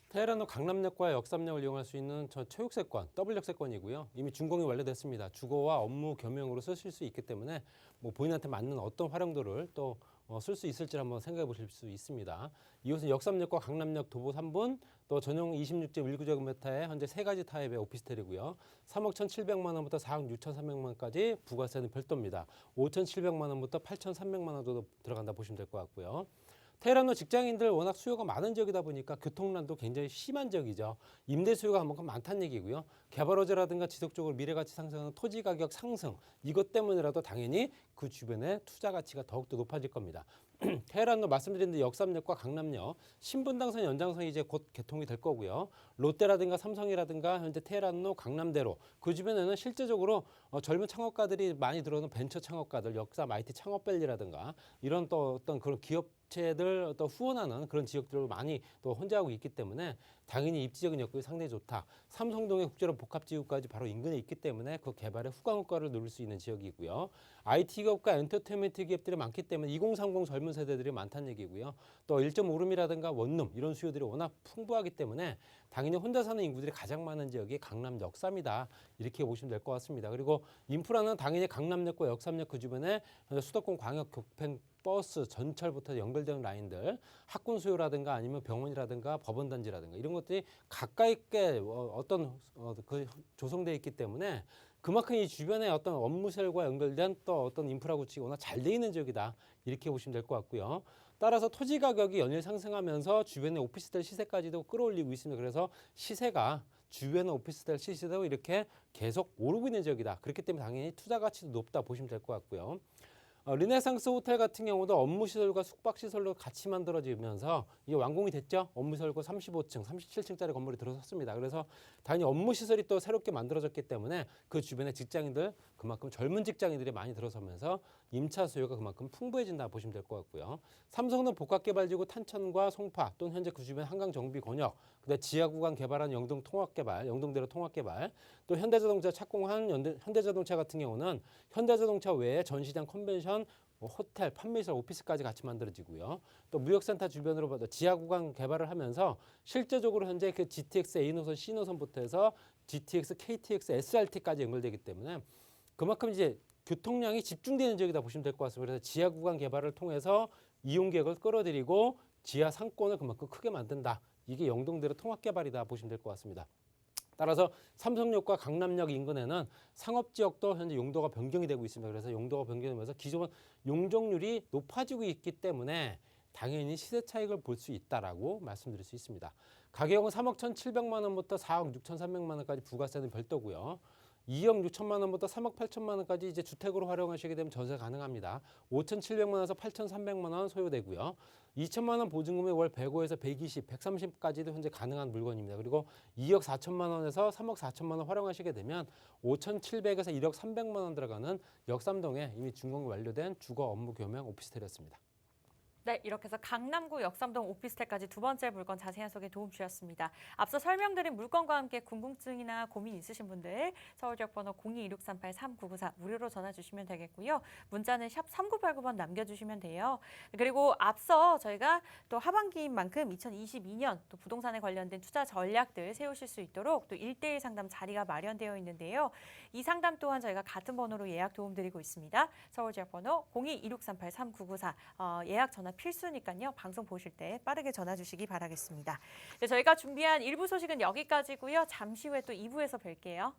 Speaker 2: 테헤란로 강남역과 역삼역을 이용할 수 있는 저 초역세권, 더블 역세권이고요. 이미 준공이 완료됐습니다. 주거와 업무 겸용으로 쓰실 수 있기 때문에 뭐 본인한테 맞는 어떤 활용도를 또 쓸 수 있을지 한번 생각해 보실 수 있습니다. 이곳은 역삼역과 강남역 도보 3분, 또 전용 26.19제곱미터의 현재 3가지 타입의 오피스텔이고요. 3억 1,700만 원부터 4억 6,300만 원까지 부가세는 별도입니다. 5,700만 원부터 8,300만 원 정도 들어간다 보시면 될 것 같고요. 테헤란로 직장인들 워낙 수요가 많은 지역이다 보니까 교통난도 굉장히 심한 지역이죠. 임대 수요가 그만큼 많다는 얘기고요. 개발 호재라든가 지속적으로 미래가치 상승하는 토지 가격 상승 이것 때문이라도 당연히 그 주변에 투자 가치가 더욱더 높아질 겁니다. 테헤란로 말씀드린 역삼역과 강남역 신분당선 연장선이 이제 곧 개통이 될 거고요. 롯데라든가 삼성이라든가 현재 테헤란로 강남대로 그 주변에는 실제적으로 젊은 창업가들이 많이 들어오는 벤처 창업가들 역삼 IT 창업밸리라든가 이런 또 어떤 그런 기업체들 또 후원하는 그런 지역들을 많이 또 혼재하고 있기 때문에 당연히 입지적인 여건이 상당히 좋다. 삼성동의 국제로 복합지구까지 바로 인근에 있기 때문에 그 개발의 후광 효과를 누릴 수 있는 지역이고요. IT 기업과 엔터테인먼트 기업들이 많기 때문에 2030 젊은 세대들이 많다는 얘기고요. 또 1.5룸이라든가 원룸 이런 수요들이 워낙 풍부하기 때문에 당연히 혼자 사는 인구들이 가장 많은 지역이 강남 역삼이다. 이렇게 보시면 될 것 같습니다. 그리고 인프라는 당연히 강남역과 역삼역 그 주변에 수도권 광역 교통 버스 전철부터 연결되는 라인들 학군 수요라든가 아니면 병원이라든가 법원단지라든가 이런 것들이 가까이 있게 그 조성되어 있기 때문에 그만큼 이 주변에 어떤 업무셀과 연결된 또 어떤 인프라 구축이 워낙 잘 돼 있는 지역이다. 이렇게 보시면 될 것 같고요. 따라서 토지 가격이 연일 상승하면서 주변의 오피스텔 시세까지도 끌어올리고 있습니다. 그래서 시세가 주변의 오피스텔 시세도 이렇게 계속 오르고 있는 지역이다. 그렇기 때문에 당연히 투자 가치도 높다 보시면 될 것 같고요. 르네상스 호텔 같은 경우도 업무시설과 숙박시설로 같이 만들어지면서 이게 완공이 됐죠. 업무시설과 35층, 37층짜리 건물이 들어섰습니다. 그래서 당연히 업무시설이 또 새롭게 만들어졌기 때문에 그 주변에 직장인들 그만큼 젊은 직장인들이 많이 들어서면서 임차 수요가 그만큼 풍부해진다 보시면 될 것 같고요. 삼성은 복합개발지구 탄천과 송파 또는 현재 그 주변 한강 정비 권역, 그다음 지하구간 개발한 영동 통합개발, 영동대로 통합개발, 또 현대자동차 착공한 현대자동차 같은 경우는 현대자동차 외에 전시장 컨벤션 뭐 호텔, 판매시설, 오피스까지 같이 만들어지고요. 또 무역센터 주변으로 봐도 지하 구간 개발을 하면서 실제적으로 현재 그 GTX A 노선, C 노선부터 해서 GTX, KTX, SRT까지 연결되기 때문에 그만큼 이제 교통량이 집중되는 지역이다 보시면 될 것 같습니다. 그래서 지하 구간 개발을 통해서 이용객을 끌어들이고 지하 상권을 그만큼 크게 만든다. 이게 영동대로 통합 개발이다 보시면 될 것 같습니다. 따라서 삼성역과 강남역 인근에는 상업지역도 현재 용도가 변경이 되고 있습니다. 그래서 용도가 변경되면서 기존 용적률이 높아지고 있기 때문에 당연히 시세 차익을 볼 수 있다라고 말씀드릴 수 있습니다. 가격은 3억 1,700만 원부터 4억 6,300만 원까지 부가세는 별도고요. 2억 6천만 원부터 3억 8천만 원까지 이제 주택으로 활용하시게 되면 전세 가능합니다. 5,700만 원에서 8,300만 원 소요되고요. 2천만 원 보증금이 월 105에서 120, 130까지도 현재 가능한 물건입니다. 그리고 2억 4천만 원에서 3억 4천만 원 활용하시게 되면 5,700에서 1억 300만 원 들어가는 역삼동에 이미 준공이 완료된 주거 업무 교명 오피스텔이었습니다.
Speaker 1: 네, 이렇게 해서 강남구 역삼동 오피스텔까지 두 번째 물건 자세한 소개 도움 주셨습니다. 앞서 설명드린 물건과 함께 궁금증이나 고민 있으신 분들 서울지역 번호 0226383994 무료로 전화 주시면 되겠고요. 문자는 샵 3989번 남겨주시면 돼요. 그리고 앞서 저희가 또 하반기인 만큼 2022년 또 부동산에 관련된 투자 전략들 세우실 수 있도록 또 1대1 상담 자리가 마련되어 있는데요. 이 상담 또한 저희가 같은 번호로 예약 도움 드리고 있습니다. 서울지역 번호 0226383994 예약 전화 필수니까요. 방송 보실 때 빠르게 전화 주시기 바라겠습니다. 네, 저희가 준비한 1부 소식은 여기까지고요. 잠시 후에 또 2부에서 뵐게요.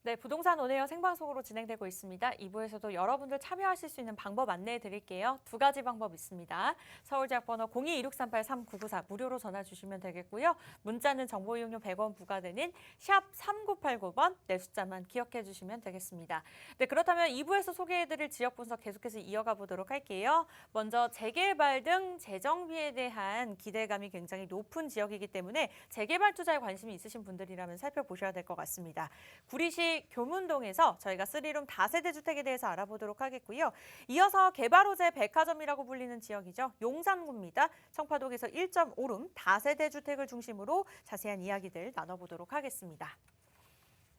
Speaker 1: 네, 부동산 온에어 생방송으로 진행되고 있습니다. 2부에서도 여러분들 참여하실 수 있는 방법 안내해 드릴게요. 두 가지 방법 있습니다. 서울지역 번호 0226383994 무료로 전화 주시면 되겠고요. 문자는 정보 이용료 100원 부과되는 샵 3989번 내 숫자만 기억해 주시면 되겠습니다. 네, 그렇다면 2부에서 소개해 드릴 지역 분석 계속해서 이어가 보도록 할게요. 먼저 재개발 등 재정비에 대한 기대감이 굉장히 높은 지역이기 때문에 재개발 투자에 관심이 있으신 분들이라면 살펴보셔야 될 것 같습니다. 구리시 교문동에서 저희가 3룸 다세대 주택에 대해서 알아보도록 하겠고요. 이어서 개발 호재 백화점이라고 불리는 지역이죠. 용산구입니다. 청파동에서 1.5룸 다세대 주택을 중심으로 자세한 이야기들 나눠보도록 하겠습니다.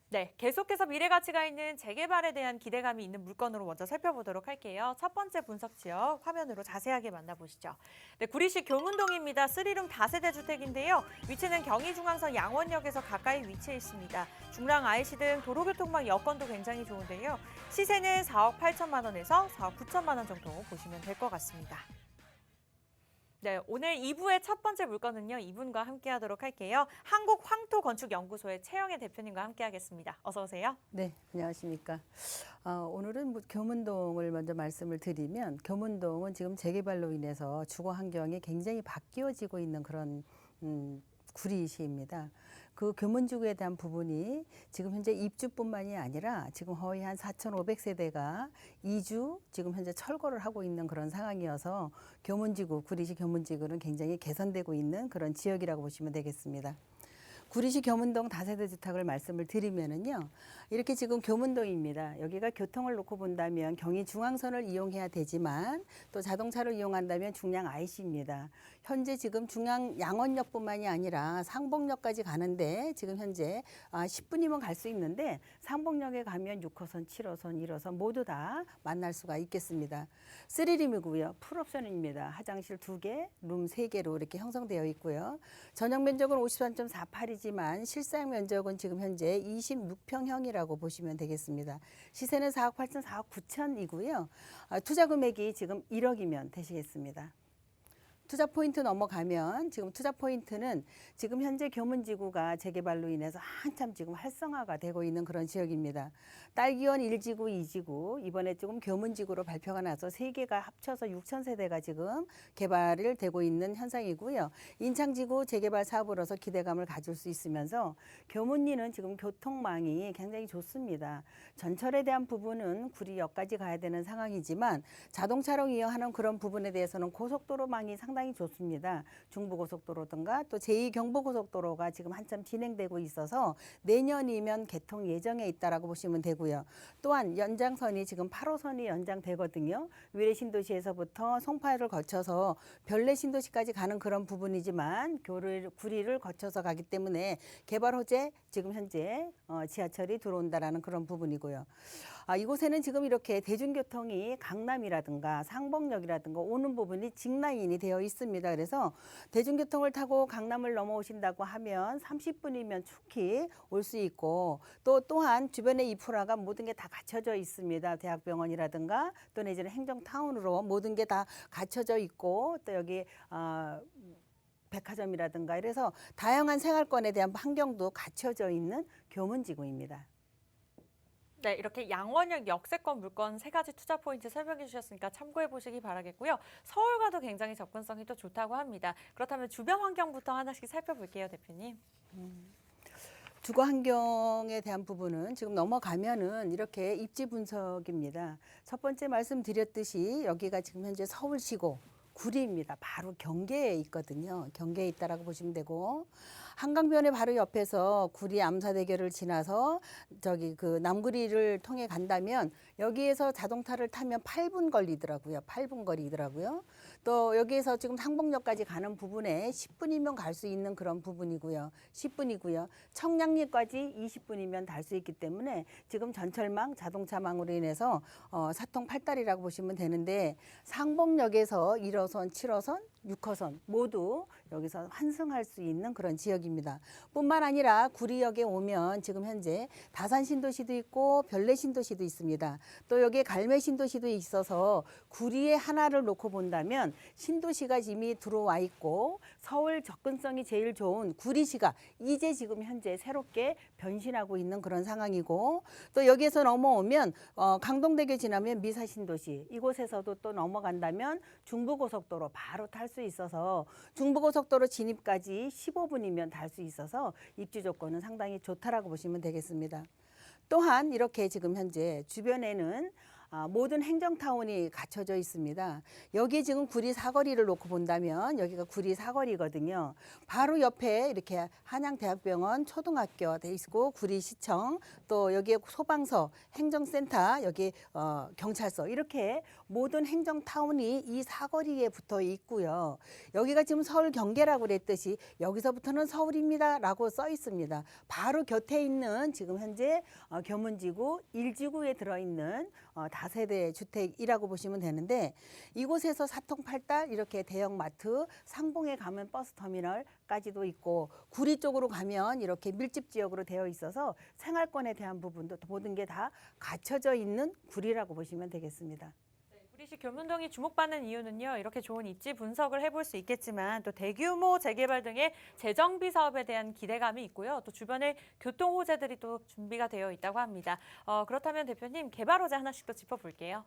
Speaker 1: 네, 계속해서 미래 가치가 있는 재개발에 대한 기대감이 있는 물건으로 먼저 살펴보도록 할게요. 첫 번째 분석 지역 화면으로 자세하게 만나보시죠. 네, 구리시 교문동입니다. 3룸 다세대 주택인데요. 위치는 경의중앙선 양원역에서 가까이 위치해 있습니다. 중랑 IC 등 도로교통망 여건도 굉장히 좋은데요. 시세는 4억 8천만 원에서 4억 9천만 원 정도 보시면 될 것 같습니다. 네, 오늘 2부의 첫 번째 물건은요. 이분과 함께 하도록 할게요. 한국황토건축연구소의 최영애 대표님과 함께 하겠습니다. 어서 오세요.
Speaker 3: 네, 안녕하십니까. 오늘은 교문동을 먼저 말씀을 드리면 교문동은 지금 재개발로 인해서 주거 환경이 굉장히 바뀌어지고 있는 그런 구리시입니다. 그 교문지구에 대한 부분이 지금 현재 입주뿐만이 아니라 지금 거의 한 4,500세대가 이주 지금 현재 철거를 하고 있는 그런 상황이어서 교문지구, 구리시 교문지구는 굉장히 개선되고 있는 그런 지역이라고 보시면 되겠습니다. 구리시 교문동 다세대 주택을 말씀을 드리면은요. 이렇게 지금 교문동입니다. 여기가 교통을 놓고 본다면 경의중앙선을 이용해야 되지만 또 자동차를 이용한다면 중량 IC입니다. 현재 지금 중량 양원역뿐만이 아니라 상봉역까지 가는데 지금 현재 10분이면 갈 수 있는데 상봉역에 가면 6호선, 7호선, 1호선 모두 다 만날 수가 있겠습니다. 3룸이고요. 풀옵션입니다. 화장실 2개, 룸 3개로 이렇게 형성되어 있고요. 전용 면적은 53.48이죠. 700세대지만 실상 면적은 지금 현재 26평형이라고 보시면 되겠습니다. 시세는 4억 8천, 4억 9천이고요. 투자 금액이 지금 1억이면 되시겠습니다. 투자 포인트 넘어가면 지금 투자 포인트는 지금 현재 교문지구가 재개발로 인해서 한참 지금 활성화가 되고 있는 그런 지역입니다. 딸기원 1지구, 2지구 이번에 조금 교문지구로 발표가 나서 3개가 합쳐서 6천 세대가 지금 개발이 되고 있는 현상이고요. 인창지구 재개발 사업으로서 기대감을 가질 수 있으면서 교문리는 지금 교통망이 굉장히 좋습니다. 전철에 대한 부분은 구리역까지 가야 되는 상황이지만 자동차로 이용하는 그런 부분에 대해서는 고속도로망이 상당히 좋습니다. 중부고속도로든가 또 제2경부고속도로가 지금 한참 진행되고 있어서 내년이면 개통 예정에 있다라고 보시면 되고요. 또한 연장선이 지금 8호선이 연장되거든요. 위례신도시에서부터 송파를 거쳐서 별내신도시까지 가는 그런 부분이지만 구리를 거쳐서 가기 때문에 개발 호재 지금 현재 지하철이 들어온다라는 그런 부분이고요. 이곳에는 지금 이렇게 대중교통이 강남이라든가 상봉역이라든가 오는 부분이 직라인이 되어 있습니다. 그래서 대중교통을 타고 강남을 넘어오신다고 하면 30분이면 충분히 올 수 있고 또한 주변의 인프라가 모든 게 다 갖춰져 있습니다. 대학병원이라든가 또 내지는 행정타운으로 모든 게 다 갖춰져 있고 또 여기 백화점이라든가 이래서 다양한 생활권에 대한 환경도 갖춰져 있는 교문지구입니다.
Speaker 1: 네, 이렇게 양원역 역세권 물건 3가지 투자 포인트 설명해 주셨으니까 참고해 보시기 바라겠고요. 서울과도 굉장히 접근성이 또 좋다고 합니다. 그렇다면 주변 환경부터 하나씩 살펴볼게요, 대표님.
Speaker 3: 주거 환경에 대한 부분은 지금 넘어가면은 이렇게 입지 분석입니다. 첫 번째 말씀드렸듯이 여기가 지금 현재 서울시고 구리입니다. 바로 경계에 있거든요. 경계에 있다라고 보시면 되고 한강변의 바로 옆에서 구리 암사대교를 지나서 저기 그 남구리를 통해 간다면 여기에서 자동차를 타면 8분 걸리더라고요. 8분 거리더라고요. 또 여기에서 지금 상봉역까지 가는 부분에 10분이면 갈 수 있는 그런 부분이고요. 10분이고요. 청량리까지 20분이면 달 수 있기 때문에 지금 전철망, 자동차망으로 인해서 사통팔달이라고 보시면 되는데 상봉역에서 1호선, 7호선, 6호선 모두 여기서 환승할 수 있는 그런 지역입니다. 뿐만 아니라 구리역에 오면 지금 현재 다산신도시도 있고 별내신도시도 있습니다. 또 여기에 갈매신도시도 있어서 구리에 하나를 놓고 본다면 신도시가 이미 들어와 있고 서울 접근성이 제일 좋은 구리시가 이제 지금 현재 새롭게 변신하고 있는 그런 상황이고 또 여기에서 넘어오면 강동대교 지나면 미사신도시 이곳에서도 또 넘어간다면 중부고속도로 바로 탈 수 있어서 중부고속도로 진입까지 15분이면 달 수 있어서 입지 조건은 상당히 좋다라고 보시면 되겠습니다. 또한 이렇게 지금 현재 주변에는 모든 행정타운이 갖춰져 있습니다. 여기 지금 구리 사거리를 놓고 본다면 여기가 구리 사거리거든요. 바로 옆에 이렇게 한양대학병원 초등학교 돼 있고 구리시청 또 여기에 소방서 행정센터 여기 경찰서 이렇게 모든 행정타운이 이 사거리에 붙어 있고요. 여기가 지금 서울 경계라고 그랬듯이 여기서부터는 서울입니다 라고 써 있습니다. 바로 곁에 있는 지금 현재 교문지구 1지구에 들어있는 다세대 주택이라고 보시면 되는데 이곳에서 사통팔달 이렇게 대형마트 상봉에 가면 버스터미널까지도 있고 구리 쪽으로 가면 이렇게 밀집지역으로 되어 있어서 생활권에 대한 부분도 모든 게 다 갖춰져 있는 구리라고 보시면 되겠습니다.
Speaker 1: 구리시 교문동이 주목받는 이유는요. 이렇게 좋은 입지 분석을 해볼 수 있겠지만 또 대규모 재개발 등의 재정비 사업에 대한 기대감이 있고요. 또 주변에 교통 호재들이 또 준비가 되어 있다고 합니다. 그렇다면 대표님 개발 호재 하나씩 더 짚어볼게요.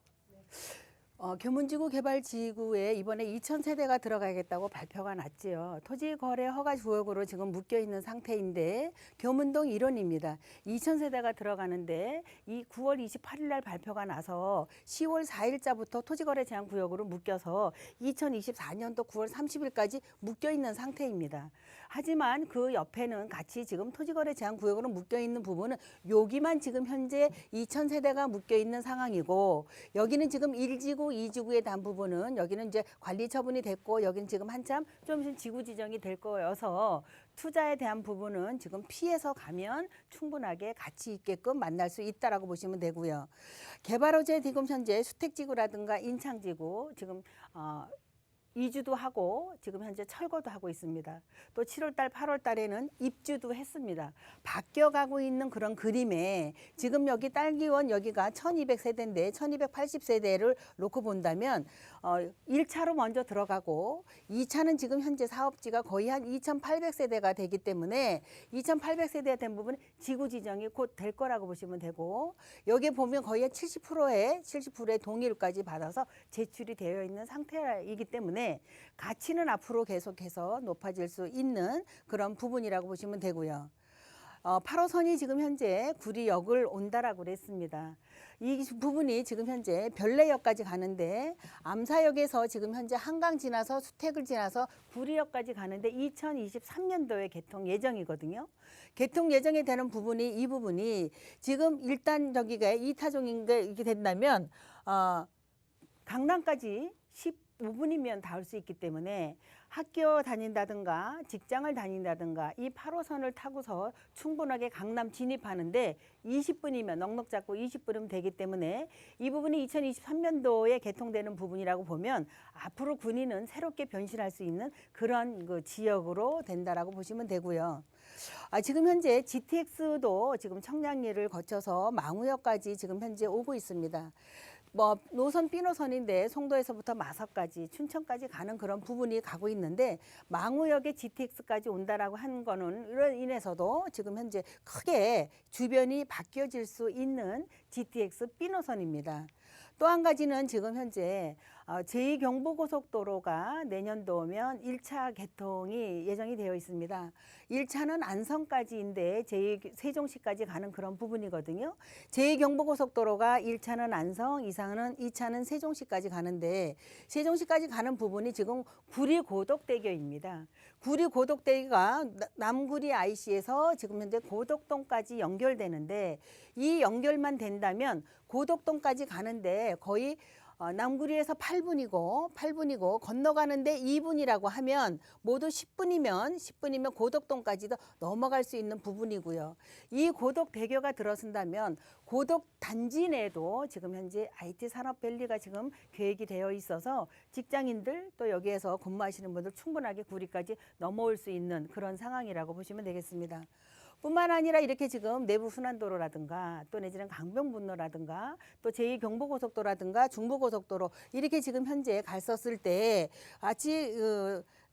Speaker 3: 교문지구 개발지구에 이번에 2,000세대가 들어가겠다고 발표가 났지요. 토지거래 허가 구역으로 지금 묶여있는 상태인데 교문동 1호입니다. 2,000세대가 들어가는데 이 9월 28일 날 발표가 나서 10월 4일자부터 토지거래 제한 구역으로 묶여서 2024년도 9월 30일까지 묶여있는 상태입니다. 하지만 그 옆에는 같이 지금 토지거래 제한 구역으로 묶여있는 부분은 여기만 지금 현재 2,000세대가 묶여있는 상황이고 여기는 지금 1지구 2지구에 대한 부분은 여기는 이제 관리 처분이 됐고 여기는 지금 한참 좀 지구 지정이 될 거여서 투자에 대한 부분은 지금 피해서 가면 충분하게 가치 있게끔 만날 수 있다라고 보시면 되고요. 개발 호재 지금 현재 수택지구라든가 인창지구 지금 이주도 하고 지금 현재 철거도 하고 있습니다. 또 7월달, 8월달에는 입주도 했습니다. 바뀌어가고 있는 그런 그림에 지금 여기 딸기원 여기가 1200세대인데 1280세대를 놓고 본다면 1차로 먼저 들어가고 2차는 지금 현재 사업지가 거의 한 2800세대가 되기 때문에 2800세대가 된 부분은 지구 지정이 곧 될 거라고 보시면 되고 여기 보면 거의 70%의 동의율까지 받아서 제출이 되어 있는 상태이기 때문에 가치는 앞으로 계속해서 높아질 수 있는 그런 부분이라고 보시면 되고요. 8호선이 지금 현재 구리역을 온다라고 그랬습니다. 이 부분이 지금 현재 별내역까지 가는데 암사역에서 지금 현재 한강 지나서 수택을 지나서 구리역까지 가는데 2023년도에 개통 예정이거든요. 개통 예정이 되는 부분이 이 부분이 지금 일단 저기가 2타종인 게 이렇게 된다면 강남까지 15분이면 닿을 수 있기 때문에 학교 다닌다든가 직장을 다닌다든가 이 8호선을 타고서 충분하게 강남 진입하는데 20분이면 넉넉 잡고 20분이면 되기 때문에 이 부분이 2023년도에 개통되는 부분이라고 보면 앞으로 군위는 새롭게 변신할 수 있는 그런 그 지역으로 된다라고 보시면 되고요. 지금 현재 GTX도 지금 청량리를 거쳐서 망우역까지 지금 현재 오고 있습니다. 노선 B노선인데 송도에서부터 마석까지 춘천까지 가는 그런 부분이 가고 있는데 망우역에 GTX까지 온다라고 한 거는 이로 인해서도 지금 현재 크게 주변이 바뀌어질 수 있는 GTX B노선입니다. 또 한 가지는 지금 현재 제2경부고속도로가 내년도면 1차 개통이 예정이 되어 있습니다. 1차는 안성까지인데 세종시까지 가는 그런 부분이거든요. 제2경부고속도로가 1차는 안성, 2차는 세종시까지 가는데 세종시까지 가는 부분이 지금 구리고덕대교입니다. 구리고덕대교가 남구리 IC에서 지금 현재 고덕동까지 연결되는데 이 연결만 된다면 고덕동까지 가는데 거의 남구리에서 8분이고 건너가는데 2분이라고 하면 모두 10분이면 고덕동까지도 넘어갈 수 있는 부분이고요. 이 고덕대교가 들어선다면 고덕 단지 내에도 지금 현재 IT 산업밸리가 지금 계획이 되어 있어서 직장인들 또 여기에서 근무하시는 분들 충분하게 구리까지 넘어올 수 있는 그런 상황이라고 보시면 되겠습니다. 뿐만 아니라 이렇게 지금 내부 순환도로라든가 또 내지는 강변북로라든가 또 제2경부고속도로라든가 중부고속도로 이렇게 지금 현재 갔었을 때 아치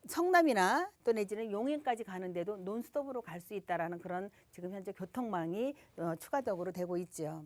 Speaker 3: 성남이나 또 내지는 용인까지 가는데도 논스톱으로 갈 수 있다라는 그런 지금 현재 교통망이 추가적으로 되고 있죠.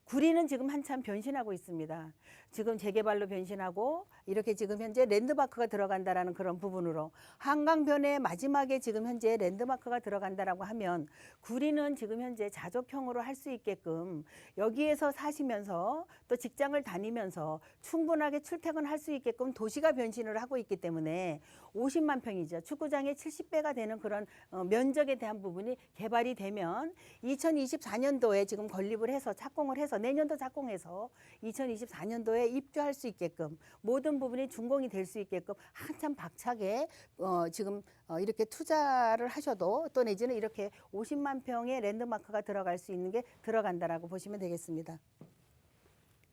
Speaker 3: 구리는 지금 한참 변신하고 있습니다. 지금 재개발로 변신하고 이렇게 지금 현재 랜드마크가 들어간다라는 그런 부분으로 한강변의 마지막에 지금 현재 랜드마크가 들어간다라고 하면 구리는 지금 현재 자족형으로 할 수 있게끔 여기에서 사시면서 또 직장을 다니면서 충분하게 출퇴근할 수 있게끔 도시가 변신을 하고 있기 때문에 50만 평이죠. 축구장의 70배가 되는 그런 면적에 대한 부분이 개발이 되면 2024년도에 지금 건립을 해서 착공을 해서 내년도 착공해서 2024년도에 입주할 수 있게끔 모든 부분이 준공이 될 수 있게끔 한참 박차게 지금 이렇게 투자를 하셔도 또 내지는 이렇게 50만 평의 랜드마크가 들어갈 수 있는 게 들어간다라고 보시면 되겠습니다.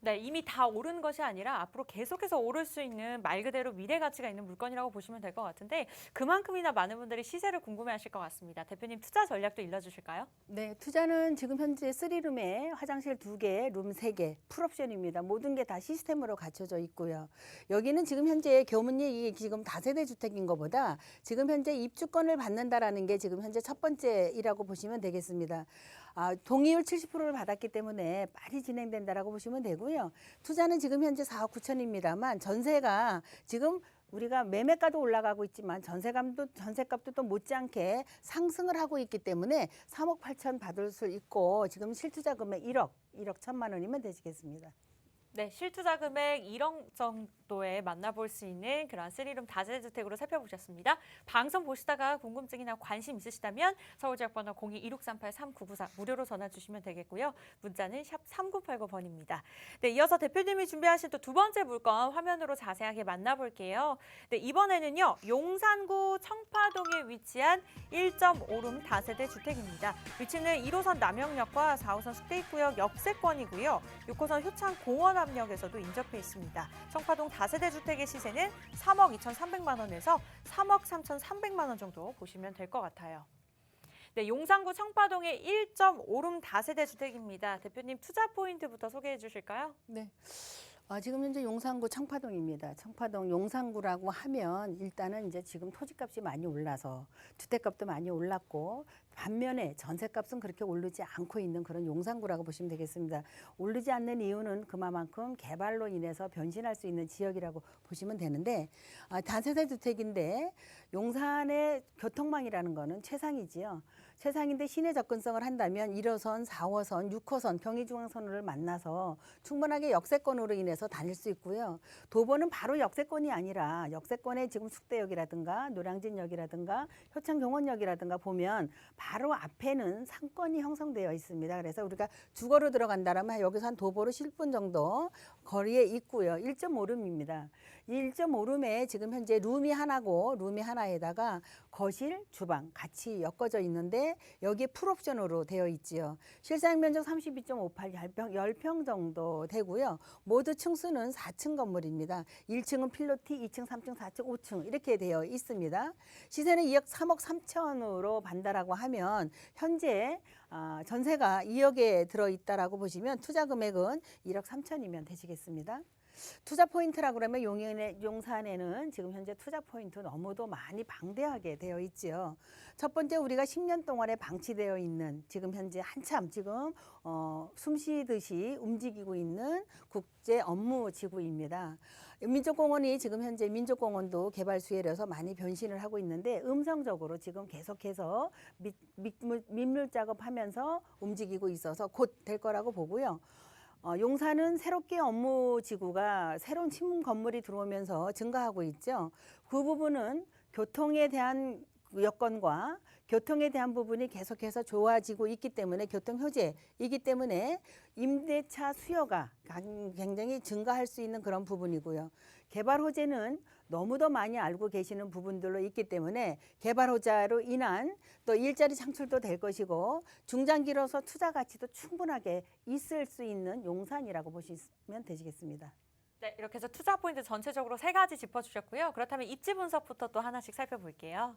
Speaker 1: 네, 이미 다 오른 것이 아니라 앞으로 계속해서 오를 수 있는 말 그대로 미래 가치가 있는 물건이라고 보시면 될 것 같은데 그만큼이나 많은 분들이 시세를 궁금해하실 것 같습니다. 대표님 투자 전략도 일러주실까요?
Speaker 3: 네, 투자는 지금 현재 3룸에 화장실 2개, 룸 3개, 풀옵션입니다. 모든 게 다 시스템으로 갖춰져 있고요. 여기는 지금 현재 교문이 지금 다세대 주택인 것보다 지금 현재 입주권을 받는다라는 게 지금 현재 첫 번째이라고 보시면 되겠습니다. 동의율 70%를 받았기 때문에 빨리 진행된다라고 보시면 되고요. 투자는 지금 현재 4억 9천입니다만 전세가 지금 우리가 매매가도 올라가고 있지만 전세값도 또 못지않게 상승을 하고 있기 때문에 3억 8천 받을 수 있고 지금 실투자 금액 1억 1천만 원이면 되시겠습니다.
Speaker 1: 네, 실투자 금액 1억 정도에 만나볼 수 있는 그런 3룸 다세대 주택으로 살펴보셨습니다. 방송 보시다가 궁금증이나 관심 있으시다면 서울지역번호 02-1638-3994 무료로 전화 주시면 되겠고요. 문자는 샵 3989번입니다. 네, 이어서 대표님이 준비하신 또 두 번째 물건 화면으로 자세하게 만나볼게요. 네, 이번에는요. 용산구 청파동에 위치한 1.5룸 다세대 주택입니다. 위치는 1호선 남영역과 4호선 숙대입구역 역세권이고요. 6호선 효창 공원 앞에 용산삼역에서도 인접해 있습니다. 청파동 다세대 주택의 시세는 3억 2,300만 원에서 3억 3,300만 원 정도 보시면 될 것 같아요. 네, 용산구 청파동의 1.5룸 다세대 주택입니다. 대표님 투자 포인트부터 소개해 주실까요?
Speaker 3: 네. 지금 현재 용산구 청파동입니다. 청파동 용산구라고 하면 일단은 이제 지금 토지값이 많이 올라서 주택값도 많이 올랐고 반면에 전세값은 그렇게 오르지 않고 있는 그런 용산구라고 보시면 되겠습니다. 오르지 않는 이유는 그만큼 개발로 인해서 변신할 수 있는 지역이라고 보시면 되는데 다세대 주택인데 용산의 교통망이라는 거는 최상이지요. 최상인데 시내 접근성을 한다면 1호선, 4호선, 6호선, 경의중앙선을 만나서 충분하게 역세권으로 인해서 다닐 수 있고요. 도보는 바로 역세권이 아니라 역세권에 지금 숙대역이라든가 노량진역이라든가 효창경원역이라든가 보면 바로 앞에는 상권이 형성되어 있습니다. 그래서 우리가 주거로 들어간다면 여기서 한 도보로 10분 정도 거리에 있고요. 1.5룸입니다. 1.5룸에 지금 현재 룸이 하나고 룸이 하나에다가 거실, 주방 같이 엮어져 있는데 여기에 풀옵션으로 되어 있지요. 실사용 면적 32.58, 10평 정도 되고요. 모두 층수는 4층 건물입니다. 1층은 필로티, 2층, 3층, 4층, 5층 이렇게 되어 있습니다. 시세는 2억 3억 3천으로 반다라고 하면 현재 전세가 2억에 들어있다라고 보시면 투자 금액은 1억 3천이면 되시겠습니다. 투자 포인트라고 그러면 용산에는 지금 현재 투자 포인트 너무도 많이 방대하게 되어 있지요. 첫 번째 우리가 10년 동안에 방치되어 있는 지금 현재 한참 지금 숨쉬듯이 움직이고 있는 국제 업무 지구입니다. 민족공원이 지금 현재 민족공원도 개발 수혜라서 많이 변신을 하고 있는데 음성적으로 지금 계속해서 민물 작업하면서 움직이고 있어서 곧 될 거라고 보고요. 용산은 새롭게 업무지구가 새로운 신문 건물이 들어오면서 증가하고 있죠. 그 부분은 교통에 대한 여건과 교통에 대한 부분이 계속해서 좋아지고 있기 때문에 교통 효제이기 때문에 임대차 수요가 굉장히 증가할 수 있는 그런 부분이고요. 개발 호재는 너무도 많이 알고 계시는 부분들로 있기 때문에 개발 호재로 인한 또 일자리 창출도 될 것이고 중장기로서 투자 가치도 충분하게 있을 수 있는 용산이라고 보시면 되시겠습니다.
Speaker 1: 네, 이렇게 해서 투자 포인트 전체적으로 3가지 짚어주셨고요. 그렇다면 입지 분석부터 또 하나씩 살펴볼게요.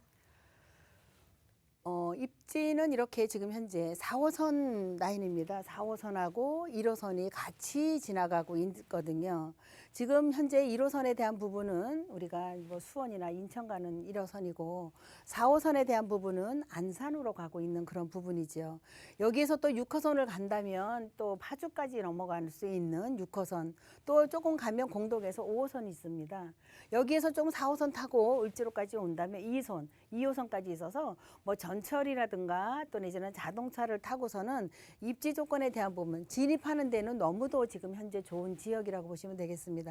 Speaker 3: 입지는 이렇게 지금 현재 4호선 라인입니다. 4호선하고 1호선이 같이 지나가고 있거든요. 지금 현재 1호선에 대한 부분은 우리가 뭐 수원이나 인천 가는 1호선이고 4호선에 대한 부분은 안산으로 가고 있는 그런 부분이죠. 여기에서 또 6호선을 간다면 또 파주까지 넘어갈 수 있는 6호선, 또 조금 가면 공덕에서 5호선이 있습니다. 여기에서 좀 4호선 타고 을지로까지 온다면 2호선까지 있어서 뭐 전철이라든가 또 내지는 자동차를 타고서는 입지 조건에 대한 부분 진입하는 데는 너무도 지금 현재 좋은 지역이라고 보시면 되겠습니다.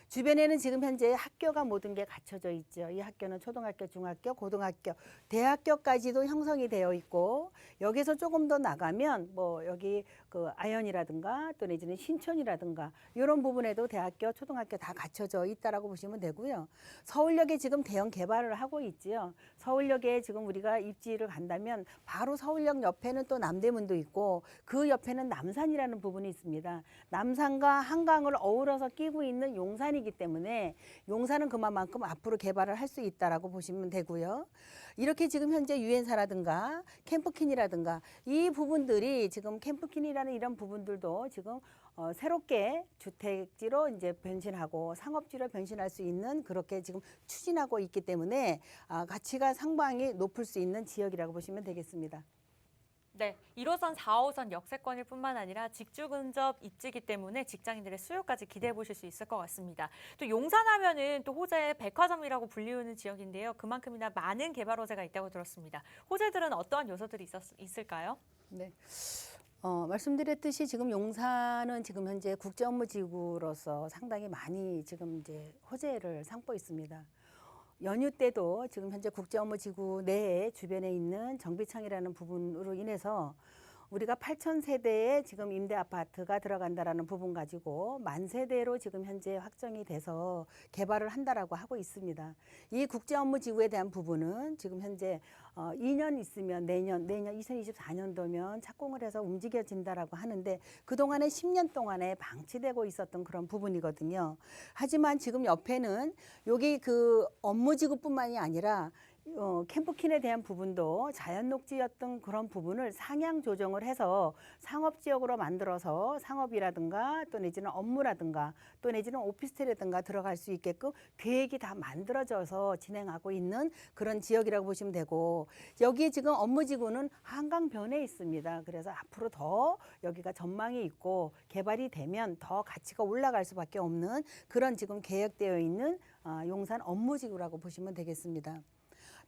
Speaker 3: 주변에는 지금 현재 학교가 모든 게 갖춰져 있죠. 이 학교는 초등학교, 중학교, 고등학교, 대학교까지도 형성이 되어 있고 여기서 조금 더 나가면 뭐 여기 그 아현이라든가 또 내지는 신촌이라든가 이런 부분에도 대학교, 초등학교 다 갖춰져 있다라고 보시면 되고요. 서울역에 지금 대형 개발을 하고 있지요. 서울역에 지금 우리가 입지를 간다면 바로 서울역 옆에는 또 남대문도 있고 그 옆에는 남산이라는 부분이 있습니다. 남산과 한강을 어우러서 끼고 있는 용산이 이기 때문에 용산은 그만큼 앞으로 개발을 할 수 있다라고 보시면 되고요. 이렇게 지금 현재 유엔사라든가 캠프킨이라든가 이 부분들이 지금 캠프킨이라는 이런 부분들도 지금 새롭게 주택지로 이제 변신하고 상업지로 변신할 수 있는 그렇게 지금 추진하고 있기 때문에 가치가 상당히 높을 수 있는 지역이라고 보시면 되겠습니다.
Speaker 1: 네, 1호선, 4호선 역세권일 뿐만 아니라 직주 근접 입지이기 때문에 직장인들의 수요까지 기대해 보실 수 있을 것 같습니다. 또 용산하면은 또 호재의 백화점이라고 불리우는 지역인데요. 그만큼이나 많은 개발 호재가 있다고 들었습니다. 호재들은 어떠한 요소들이 있을까요?
Speaker 3: 네. 말씀드렸듯이 지금 용산은 지금 현재 국제업무지구로서 상당히 많이 지금 이제 호재를 삼고 있습니다. 연휴 때도 지금 현재 국제업무지구 내에 주변에 있는 정비창이라는 부분으로 인해서 우리가 8,000세대의 지금 임대 아파트가 들어간다라는 부분 가지고 10,000세대로 지금 현재 확정이 돼서 개발을 한다라고 하고 있습니다. 이 국제 업무 지구에 대한 부분은 지금 현재 2년 있으면 내년 2024년도면 착공을 해서 움직여진다라고 하는데 그동안에 10년 동안에 방치되고 있었던 그런 부분이거든요. 하지만 지금 옆에는 여기 그 업무 지구뿐만이 아니라 캠프킨에 대한 부분도 자연 녹지였던 그런 부분을 상향 조정을 해서 상업지역으로 만들어서 상업이라든가 또 내지는 업무라든가 또 내지는 오피스텔이라든가 들어갈 수 있게끔 계획이 다 만들어져서 진행하고 있는 그런 지역이라고 보시면 되고 여기에 지금 업무지구는 한강변에 있습니다. 그래서 앞으로 더 여기가 전망이 있고 개발이 되면 더 가치가 올라갈 수밖에 없는 그런 지금 계획되어 있는 용산 업무지구라고 보시면 되겠습니다.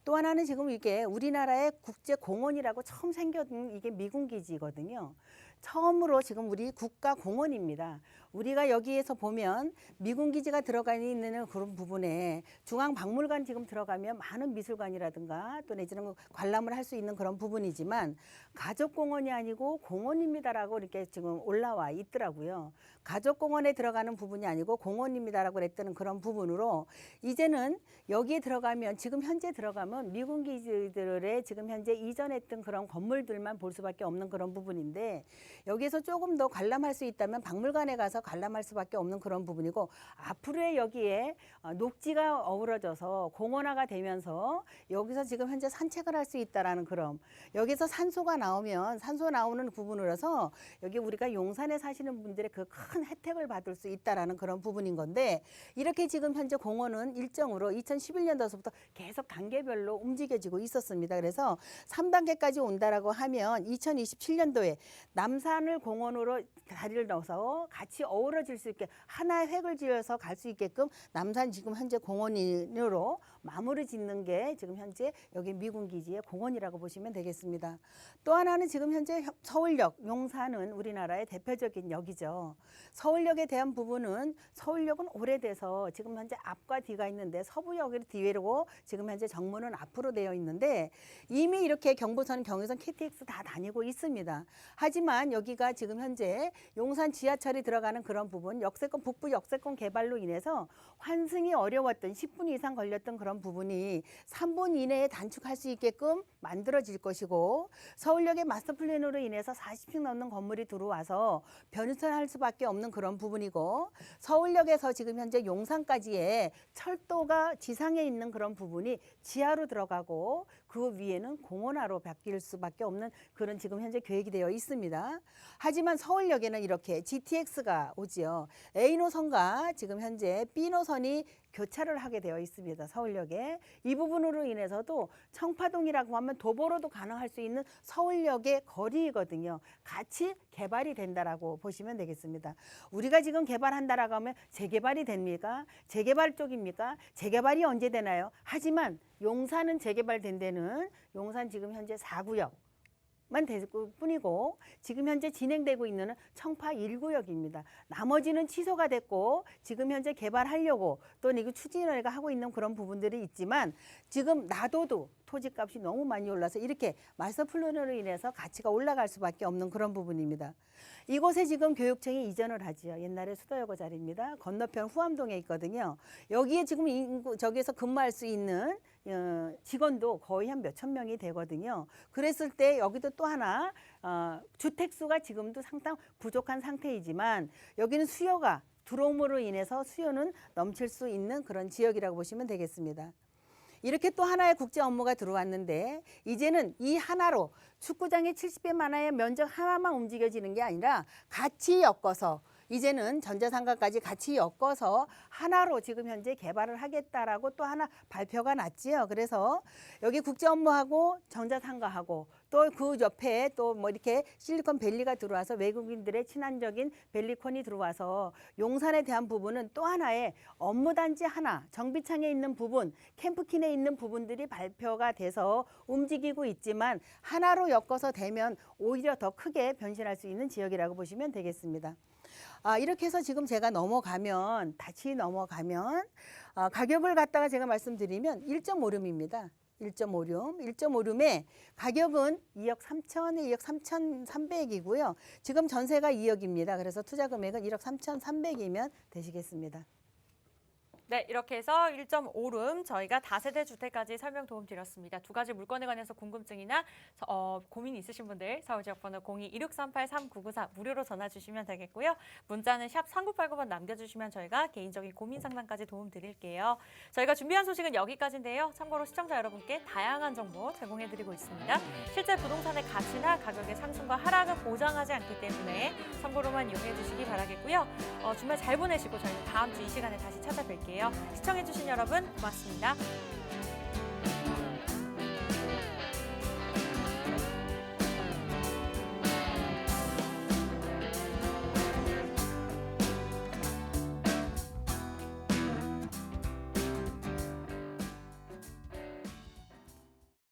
Speaker 3: 또 하나는 지금 이게 우리나라의 국제공원이라고 처음 생겨든 이게 미군기지거든요. 처음으로 지금 우리 국가공원입니다. 우리가 여기에서 보면 미군기지가 들어가 있는 그런 부분에 중앙박물관 지금 들어가면 많은 미술관이라든가 또 내지는 관람을 할 수 있는 그런 부분이지만 가족공원이 아니고 공원입니다라고 이렇게 지금 올라와 있더라고요. 가족공원에 들어가는 부분이 아니고 공원입니다라고 그랬던 그런 부분으로 이제는 여기에 들어가면 지금 현재 들어가면 미군기지들의 지금 현재 이전했던 그런 건물들만 볼 수밖에 없는 그런 부분인데 여기에서 조금 더 관람할 수 있다면 박물관에 가서 관람할 수밖에 없는 그런 부분이고 앞으로의 여기에 녹지가 어우러져서 공원화가 되면서 여기서 지금 현재 산책을 할 수 있다라는 그런 여기서 산소가 나오면 산소 나오는 부분으로서 여기 우리가 용산에 사시는 분들의 그 큰 혜택을 받을 수 있다라는 그런 부분인 건데 이렇게 지금 현재 공원은 일정으로 2011년도서부터 계속 단계별로 움직여지고 있었습니다. 그래서 3단계까지 온다라고 하면 2027년도에 남산을 공원으로 다리를 넣어서 같이 어우러질 수 있게 하나의 획을 지어서 갈 수 있게끔 남산 지금 현재 공원으로 마무리 짓는 게 지금 현재 여기 미군기지의 공원이라고 보시면 되겠습니다. 또 하나는 지금 현재 서울역, 용산은 우리나라의 대표적인 역이죠. 서울역에 대한 부분은 서울역은 오래돼서 지금 현재 앞과 뒤가 있는데 서부역이 뒤로 지금 현재 정문은 앞으로 되어 있는데 이미 이렇게 경부선, 경의선, KTX 다 다니고 있습니다. 하지만 여기가 지금 현재 용산 지하철이 들어가는 그런 부분, 역세권, 북부 역세권 개발로 인해서 환승이 어려웠던 10분 이상 걸렸던 그런 부분이 3분 이내에 단축할 수 있게끔 만들어질 것이고 서울역의 마스터 플랜으로 인해서 40층 넘는 건물이 들어와서 변선할 수밖에 없는 그런 부분이고 서울역에서 지금 현재 용산까지의 철도가 지상에 있는 그런 부분이 지하로 들어가고 그 위에는 공원화로 바뀔 수밖에 없는 그런 지금 현재 계획이 되어 있습니다. 하지만 서울역에는 이렇게 GTX가 오지요. A노선과 지금 현재 B노선이 교차를 하게 되어 있습니다. 서울역에. 이 부분으로 인해서도 청파동이라고 하면 도보로도 가능할 수 있는 서울역의 거리이거든요. 같이 개발이 된다라고 보시면 되겠습니다. 우리가 지금 개발한다라고 하면 재개발이 됩니까? 재개발 쪽입니까? 재개발이 언제 되나요? 하지만 용산은 재개발된 데는 용산 지금 현재 4구역 만 될 뿐이고 지금 현재 진행되고 있는 청파 1구역입니다. 나머지는 취소가 됐고 지금 현재 개발하려고 또 이거 추진을 하고 있는 그런 부분들이 있지만 지금 놔둬도 토지값이 너무 많이 올라서 이렇게 마스터 플랜으로 인해서 가치가 올라갈 수밖에 없는 그런 부분입니다. 이곳에 지금 교육청이 이전을 하지요. 옛날에 수도여고 자리입니다. 건너편 후암동에 있거든요. 여기에 지금 저기에서 근무할 수 있는 직원도 거의 한 몇천 명이 되거든요. 그랬을 때 여기도 또 하나 주택수가 지금도 상당 부족한 상태이지만 여기는 수요가 들어옴으로 인해서 수요는 넘칠 수 있는 그런 지역이라고 보시면 되겠습니다. 이렇게 또 하나의 국제 업무가 들어왔는데 이제는 이 하나로 축구장의 70배 만화의 면적 하나만 움직여지는 게 아니라 같이 엮어서 이제는 전자상가까지 같이 엮어서 하나로 지금 현재 개발을 하겠다라고 또 하나 발표가 났지요. 그래서 여기 국제 업무하고 전자상가하고 또 그 옆에 또 뭐 이렇게 실리콘밸리가 들어와서 외국인들의 친환적인 밸리콘이 들어와서 용산에 대한 부분은 또 하나의 업무단지 하나, 정비창에 있는 부분, 캠프킨에 있는 부분들이 발표가 돼서 움직이고 있지만 하나로 엮어서 되면 오히려 더 크게 변신할 수 있는 지역이라고 보시면 되겠습니다. 이렇게 해서 지금 제가 다시 넘어가면 가격을 갖다가 제가 말씀드리면 1.5룸입니다. 1.56, 1.56에 가격은 2억 3천에 2억 3,300이고요. 지금 전세가 2억입니다. 그래서 투자 금액은 1억 3,300이면 되시겠습니다.
Speaker 1: 네, 이렇게 해서 1.5룸 저희가 다세대 주택까지 설명 도움 드렸습니다. 두 가지 물건에 관해서 궁금증이나 고민 있으신 분들 서울지역번호 02-2638-3994 무료로 전화 주시면 되겠고요. 문자는 샵 3989번 남겨주시면 저희가 개인적인 고민 상담까지 도움 드릴게요. 저희가 준비한 소식은 여기까지인데요. 참고로 시청자 여러분께 다양한 정보 제공해드리고 있습니다. 실제 부동산의 가치나 가격의 상승과 하락은 보장하지 않기 때문에 참고로만 이용해 주시기 바라겠고요. 주말 잘 보내시고 저희는 다음 주 이 시간에 다시 찾아뵐게요. 시청해주신 여러분 고맙습니다.